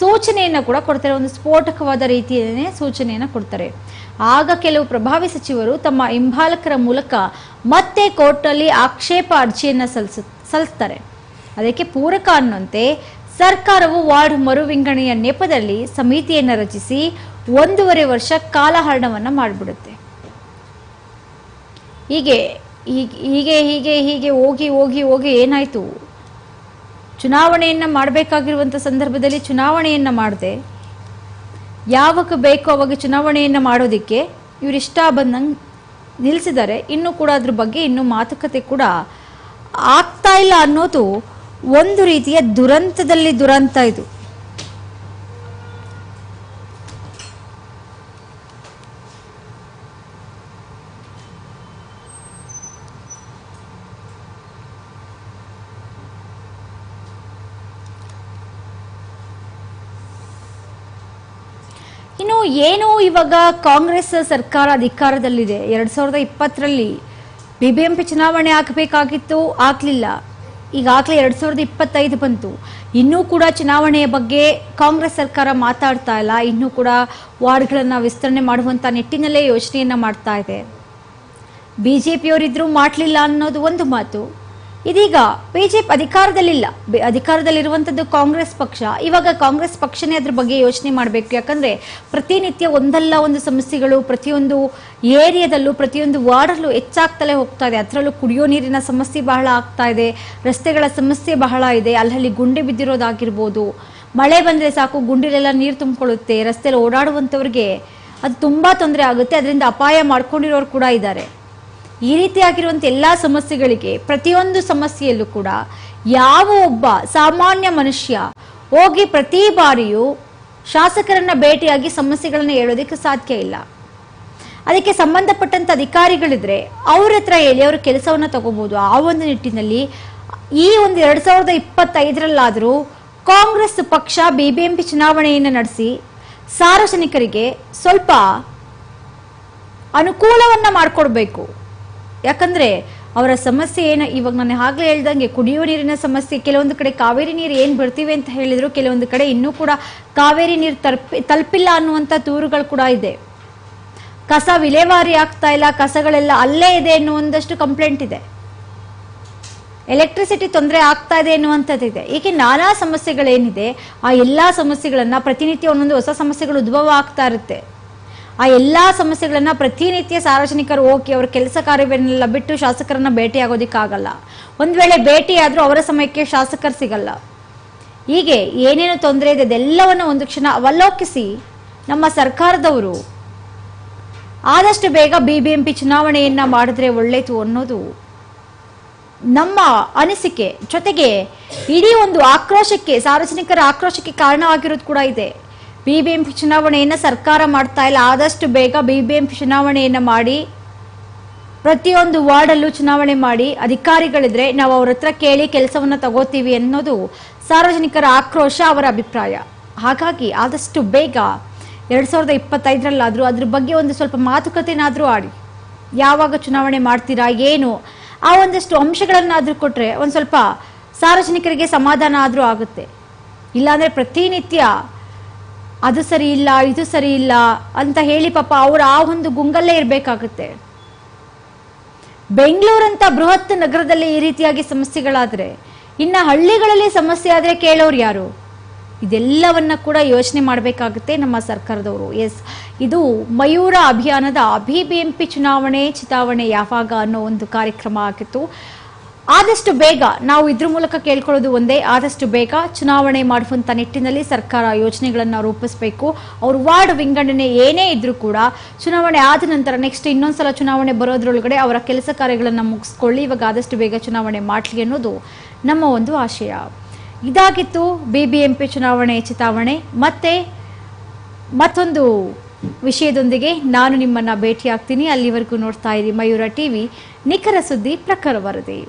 ಸೂಚನೆಯನ್ನು ಕೂಡ ಕೊಡ್ತಾರೆ, ಒಂದು ಸ್ಫೋಟಕವಾದ ರೀತಿಯೇ ಸೂಚನೆಯನ್ನು ಕೊಡ್ತಾರೆ. ಆಗ ಕೆಲವು ಪ್ರಭಾವಿ ಸಚಿವರು ತಮ್ಮ ಹಿಂಬಾಲಕರ ಮೂಲಕ ಮತ್ತೆ ಕೋರ್ಟ್ನಲ್ಲಿ ಆಕ್ಷೇಪ ಅರ್ಜಿಯನ್ನು ಸಲ್ಲಿಸ್ತಾರೆ. ಅದಕ್ಕೆ ಪೂರಕ ಅನ್ನುವಂತೆ ಸರ್ಕಾರವು ವಾರ್ಡ್ ಮರು ವಿಂಗಡಣೆಯ ನೆಪದಲ್ಲಿ ಸಮಿತಿಯನ್ನು ರಚಿಸಿ 1.5 ವರ್ಷ ಕಾಲಹರಣವನ್ನು ಮಾಡಿಬಿಡುತ್ತೆ. ಹೀಗೆ ಹೀಗೆ ಹೀಗೆ ಹೀಗೆ ಹೋಗಿ ಹೋಗಿ ಹೋಗಿ ಏನಾಯ್ತು, ಚುನಾವಣೆಯನ್ನು ಮಾಡಬೇಕಾಗಿರುವಂಥ ಸಂದರ್ಭದಲ್ಲಿ ಚುನಾವಣೆಯನ್ನು ಮಾಡದೆ ಯಾವಾಗ ಬೇಕೋ ಅವಾಗ ಚುನಾವಣೆಯನ್ನು ಮಾಡೋದಕ್ಕೆ ಇವರಿಷ್ಟ ಬಂದಂಗೆ ನಿಲ್ಲಿಸಿದ್ದಾರೆ. ಇನ್ನೂ ಕೂಡ ಅದ್ರ ಬಗ್ಗೆ ಇನ್ನೂ ಮಾತುಕತೆ ಕೂಡ ಆಗ್ತಾ ಇಲ್ಲ ಅನ್ನೋದು ಒಂದು ರೀತಿಯ ದುರಂತದಲ್ಲಿ ದುರಂತ ಇದು. ಇನ್ನು ಏನು ಇವಾಗ ಕಾಂಗ್ರೆಸ್ ಸರ್ಕಾರ ಅಧಿಕಾರದಲ್ಲಿದೆ, 2020ರಲ್ಲಿ BBMP ಚುನಾವಣೆ ಆಗಬೇಕಾಗಿತ್ತು, ಆಗಲಿಲ್ಲ. ಈಗಾಗಲೇ 2025 ಬಂತು, ಇನ್ನೂ ಕೂಡ ಚುನಾವಣೆಯ ಬಗ್ಗೆ ಕಾಂಗ್ರೆಸ್ ಸರ್ಕಾರ ಮಾತಾಡ್ತಾ ಇಲ್ಲ. ಇನ್ನೂ ಕೂಡ ವಾರ್ಡ್ಗಳನ್ನು ವಿಸ್ತರಣೆ ಮಾಡುವಂಥ ನಿಟ್ಟಿನಲ್ಲೇ ಯೋಚನೆಯನ್ನು ಮಾಡ್ತಾ ಇದೆ. BJPಯವರಿದ್ರೂ ಮಾಡಲಿಲ್ಲ ಅನ್ನೋದು ಒಂದು ಮಾತು. ಇದೀಗ BJP ಅಧಿಕಾರದಲ್ಲಿಲ್ಲ, ಅಧಿಕಾರದಲ್ಲಿರುವಂಥದ್ದು ಕಾಂಗ್ರೆಸ್ ಪಕ್ಷ. ಇವಾಗ ಕಾಂಗ್ರೆಸ್ ಪಕ್ಷನೇ ಅದ್ರ ಬಗ್ಗೆ ಯೋಚನೆ ಮಾಡಬೇಕು. ಯಾಕಂದರೆ ಪ್ರತಿನಿತ್ಯ ಒಂದಲ್ಲ ಒಂದು ಸಮಸ್ಯೆಗಳು ಪ್ರತಿಯೊಂದು ಏರಿಯಾದಲ್ಲೂ ಪ್ರತಿಯೊಂದು ವಾರ್ಡಲ್ಲೂ ಹೆಚ್ಚಾಗ್ತಲೇ ಹೋಗ್ತಾ ಇದೆ. ಅದರಲ್ಲೂ ಕುಡಿಯೋ ನೀರಿನ ಸಮಸ್ಯೆ ಬಹಳ ಆಗ್ತಾ ಇದೆ, ರಸ್ತೆಗಳ ಸಮಸ್ಯೆ ಬಹಳ ಇದೆ. ಅಲ್ಲಲ್ಲಿ ಗುಂಡಿ ಬಿದ್ದಿರೋದಾಗಿರ್ಬೋದು, ಮಳೆ ಬಂದರೆ ಸಾಕು ಗುಂಡಿಲೆಲ್ಲ ನೀರು ತುಂಬಿಕೊಳ್ಳುತ್ತೆ, ರಸ್ತೆಯಲ್ಲಿ ಓಡಾಡುವಂಥವ್ರಿಗೆ ಅದು ತುಂಬ ತೊಂದರೆ ಆಗುತ್ತೆ, ಅದರಿಂದ ಅಪಾಯ ಮಾಡ್ಕೊಂಡಿರೋರು ಕೂಡ ಇದ್ದಾರೆ. ಈ ರೀತಿಯಾಗಿರುವಂಥ ಎಲ್ಲ ಸಮಸ್ಯೆಗಳಿಗೆ ಪ್ರತಿಯೊಂದು ಸಮಸ್ಯೆಯಲ್ಲೂ ಕೂಡ ಯಾವ ಒಬ್ಬ ಸಾಮಾನ್ಯ ಮನುಷ್ಯ ಹೋಗಿ ಪ್ರತಿ ಬಾರಿಯೂ ಶಾಸಕರನ್ನ ಭೇಟಿಯಾಗಿ ಸಮಸ್ಯೆಗಳನ್ನ ಹೇಳೋದಕ್ಕೆ ಸಾಧ್ಯ ಇಲ್ಲ. ಅದಕ್ಕೆ ಸಂಬಂಧಪಟ್ಟಂತ ಅಧಿಕಾರಿಗಳಿದ್ರೆ ಅವ್ರ ಹತ್ರ ಹೇಳಿ ಅವ್ರ ಕೆಲಸವನ್ನ ತಗೋಬಹುದು. ಆ ಒಂದು ನಿಟ್ಟಿನಲ್ಲಿ ಈ ಒಂದು 2025ರಲ್ಲಾದರೂ ಕಾಂಗ್ರೆಸ್ ಪಕ್ಷ BBMP ಚುನಾವಣೆಯನ್ನು ನಡೆಸಿ ಸಾರ್ವಜನಿಕರಿಗೆ ಸ್ವಲ್ಪ ಅನುಕೂಲವನ್ನ ಮಾಡಿಕೊಡ್ಬೇಕು. ಯಾಕಂದ್ರೆ ಅವರ ಸಮಸ್ಯೆ ಏನು, ಇವಾಗ ನಾನು ಆಗಲೇ ಹೇಳ್ದಂಗೆ ಕುಡಿಯುವ ನೀರಿನ ಸಮಸ್ಯೆ, ಕೆಲವೊಂದು ಕಡೆ ಕಾವೇರಿ ನೀರು ಏನು ಬರ್ತೀವಿ ಅಂತ ಹೇಳಿದ್ರು, ಕೆಲವೊಂದು ಕಡೆ ಇನ್ನೂ ಕೂಡ ಕಾವೇರಿ ನೀರು ತಲುಪಿಲ್ಲ ಅನ್ನುವಂಥ ದೂರುಗಳು ಕೂಡ ಇದೆ. ಕಸ ವಿಲೇವಾರಿ ಆಗ್ತಾ ಇಲ್ಲ, ಕಸಗಳೆಲ್ಲ ಅಲ್ಲೇ ಇದೆ ಎನ್ನುವಂದಷ್ಟು ಕಂಪ್ಲೇಂಟ್ ಇದೆ. ಎಲೆಕ್ಟ್ರಿಸಿಟಿ ತೊಂದರೆ ಆಗ್ತಾ ಇದೆ ಎನ್ನುವಂಥದ್ದಿದೆ. ಹೀಗೆ ನಾನಾ ಸಮಸ್ಯೆಗಳೇನಿದೆ ಆ ಎಲ್ಲ ಸಮಸ್ಯೆಗಳನ್ನ ಪ್ರತಿನಿತ್ಯ ಒಂದೊಂದು ಹೊಸ ಸಮಸ್ಯೆಗಳು ಉದ್ಭವ ಆಗ್ತಾ ಇರುತ್ತೆ. ಆ ಎಲ್ಲ ಸಮಸ್ಯೆಗಳನ್ನ ಪ್ರತಿನಿತ್ಯ ಸಾರ್ವಜನಿಕರು ಹೋಗಿ ಅವರ ಕೆಲಸ ಕಾರ್ಯವನ್ನೆಲ್ಲ ಬಿಟ್ಟು ಶಾಸಕರನ್ನ ಭೇಟಿ ಆಗೋದಿಕ್ಕಾಗಲ್ಲ. ಒಂದ್ ವೇಳೆ ಭೇಟಿ ಆದ್ರೂ ಅವರ ಸಮಯಕ್ಕೆ ಶಾಸಕರು ಸಿಗಲ್ಲ. ಹೀಗೆ ಏನೇನು ತೊಂದರೆ ಇದೆ ಅದೆಲ್ಲವನ್ನು ಒಂದು ಕ್ಷಣ ಅವಲೋಕಿಸಿ ನಮ್ಮ ಸರ್ಕಾರದವರು ಆದಷ್ಟು ಬೇಗ BBMP ಚುನಾವಣೆಯನ್ನ ಮಾಡಿದ್ರೆ ಒಳ್ಳೆಯದು ಅನ್ನೋದು ನಮ್ಮ ಅನಿಸಿಕೆ. ಜೊತೆಗೆ ಇಡೀ ಒಂದು ಆಕ್ರೋಶಕ್ಕೆ, ಸಾರ್ವಜನಿಕರ ಆಕ್ರೋಶಕ್ಕೆ ಕಾರಣವಾಗಿರೋದು ಕೂಡ ಇದೆ. BBMP ಚುನಾವಣೆಯನ್ನು ಸರ್ಕಾರ ಮಾಡ್ತಾ ಇಲ್ಲ, ಆದಷ್ಟು ಬೇಗ BBMP ಚುನಾವಣೆಯನ್ನು ಮಾಡಿ ಪ್ರತಿಯೊಂದು ವಾರ್ಡಲ್ಲೂ ಚುನಾವಣೆ ಮಾಡಿ ಅಧಿಕಾರಿಗಳಿದ್ರೆ ನಾವು ಅವ್ರ ಹತ್ರ ಕೇಳಿ ಕೆಲಸವನ್ನ ತಗೋತೀವಿ ಅನ್ನೋದು ಸಾರ್ವಜನಿಕರ ಆಕ್ರೋಶ, ಅವರ ಅಭಿಪ್ರಾಯ. ಹಾಗಾಗಿ ಆದಷ್ಟು ಬೇಗ 2025ರಲ್ಲಾದರೂ ಅದ್ರ ಬಗ್ಗೆ ಒಂದು ಸ್ವಲ್ಪ ಮಾತುಕತೆನಾದರೂ ಆಡಿ, ಯಾವಾಗ ಚುನಾವಣೆ ಮಾಡ್ತೀರಾ ಏನು, ಆ ಒಂದಷ್ಟು ಅಂಶಗಳನ್ನಾದರೂ ಕೊಟ್ಟರೆ ಒಂದು ಸ್ವಲ್ಪ ಸಾರ್ವಜನಿಕರಿಗೆ ಸಮಾಧಾನ ಆದರೂ ಆಗುತ್ತೆ. ಇಲ್ಲಾಂದರೆ ಪ್ರತಿನಿತ್ಯ ಅದು ಸರಿ ಇಲ್ಲ ಇದು ಸರಿ ಇಲ್ಲ ಅಂತ ಹೇಳಿ ಪಾಪ ಅವರು ಆ ಒಂದು ಗುಂಗಲ್ಲೇ ಇರಬೇಕಾಗುತ್ತೆ. ಬೆಂಗಳೂರಂತ ಬೃಹತ್ ನಗರದಲ್ಲಿ ಈ ರೀತಿಯಾಗಿ ಸಮಸ್ಯೆಗಳಾದ್ರೆ ಇನ್ನು ಹಳ್ಳಿಗಳಲ್ಲಿ ಸಮಸ್ಯೆ ಆದರೆ ಕೇಳೋರು ಯಾರು? ಇದೆಲ್ಲವನ್ನ ಕೂಡ ಯೋಚನೆ ಮಾಡಬೇಕಾಗುತ್ತೆ ನಮ್ಮ ಸರ್ಕಾರದವರು. ಎಸ್, ಇದು ಮಯೂರ ಅಭಿಯಾನದ BBMP ಚುನಾವಣೆ ಚಿತಾವಣೆ ಯಾವಾಗ ಅನ್ನೋ ಒಂದು ಕಾರ್ಯಕ್ರಮ ಆಗಿತ್ತು. ಆದಷ್ಟು ಬೇಗ ನಾವು ಇದ್ರ ಮೂಲಕ ಕೇಳ್ಕೊಳ್ಳೋದು ಒಂದೇ, ಆದಷ್ಟು ಬೇಗ ಚುನಾವಣೆ ಮಾಡುವಂಥ ನಿಟ್ಟಿನಲ್ಲಿ ಸರ್ಕಾರ ಯೋಜನೆಗಳನ್ನು ರೂಪಿಸಬೇಕು. ಅವರು ವಾರ್ಡ್ ವಿಂಗಡಣೆ ಏನೇ ಇದ್ರೂ ಕೂಡ ಚುನಾವಣೆ ಆದ ನಂತರ ನೆಕ್ಸ್ಟ್ ಇನ್ನೊಂದ್ಸಲ ಚುನಾವಣೆ ಬರೋದ್ರೊಳಗಡೆ ಅವರ ಕೆಲಸ ಕಾರ್ಯಗಳನ್ನು ಮುಗಿಸ್ಕೊಳ್ಳಿ. ಇವಾಗ ಆದಷ್ಟು ಬೇಗ ಚುನಾವಣೆ ಮಾಡಲಿ ಅನ್ನೋದು ನಮ್ಮ ಒಂದು ಆಶಯ. ಇದಾಗಿತ್ತು BBMP ಚುನಾವಣೆ ಚಿತಾವಣೆ. ಮತ್ತೆ ಮತ್ತೊಂದು ವಿಷಯದೊಂದಿಗೆ ನಾನು ನಿಮ್ಮನ್ನ ಭೇಟಿಯಾಗ್ತೀನಿ. ಅಲ್ಲಿವರೆಗೂ ನೋಡ್ತಾ ಇರಿ ಮಯೂರ ಟಿವಿ, ನಿಖರ ಸುದ್ದಿ, ಪ್ರಖರ ವರದಿ.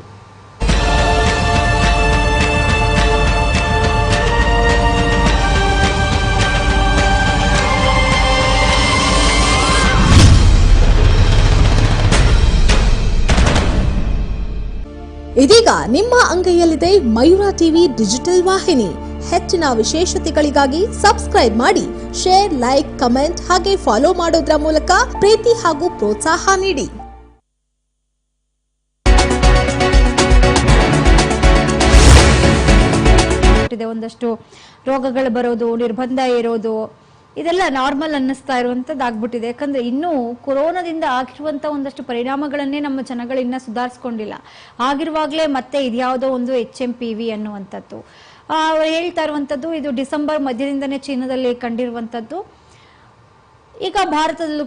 ಇದೀಗ ನಿಮ್ಮ ಅಂಗೈಯಲ್ಲಿದೆ ಮಯೂರ ಟಿವಿ ಡಿಜಿಟಲ್ ವಾಹಿನಿ. ಹೆಚ್ಚಿನ ವಿಶೇಷತೆಗಳಿಗಾಗಿ ಸಬ್ಸ್ಕ್ರೈಬ್ ಮಾಡಿ, ಶೇರ್, ಲೈಕ್, ಕಮೆಂಟ್ ಹಾಗೆ ಫಾಲೋ ಮಾಡೋದ್ರ ಮೂಲಕ ಪ್ರೀತಿ ಹಾಗೂ ಪ್ರೋತ್ಸಾಹ ನೀಡಿ. ಒಂದಷ್ಟು ರೋಗಗಳು ಬರೋದು, ನಿರ್ಬಂಧ ಇರೋದು, ಇದೆಲ್ಲ ನಾರ್ಮಲ್ ಅನ್ನಿಸ್ತಾ ಇರುವಂತದ್ದಾಗ್ಬಿಟ್ಟಿದೆ. ಯಾಕಂದ್ರೆ ಇನ್ನೂ ಕೊರೋನಾದಿಂದ ಆಗಿರುವಂತ ಒಂದಷ್ಟು ಪರಿಣಾಮಗಳನ್ನೇ ನಮ್ಮ ಜನಗಳು ಇನ್ನ ಸುಧಾರಿಸ್ಕೊಂಡಿಲ್ಲ. ಆಗಿರುವಾಗಲೇ ಮತ್ತೆ ಇದ್ಯಾವುದೋ ಒಂದು HMPV ಅನ್ನುವಂಥದ್ದು ಅವ್ರು ಹೇಳ್ತಾ ಇರುವಂತದ್ದು. ಇದು ಡಿಸೆಂಬರ್ ಮಧ್ಯದಿಂದನೇ ಚೀನಾದಲ್ಲಿ ಕಂಡಿರುವಂತದ್ದು. ಈಗ ಭಾರತದಲ್ಲೂ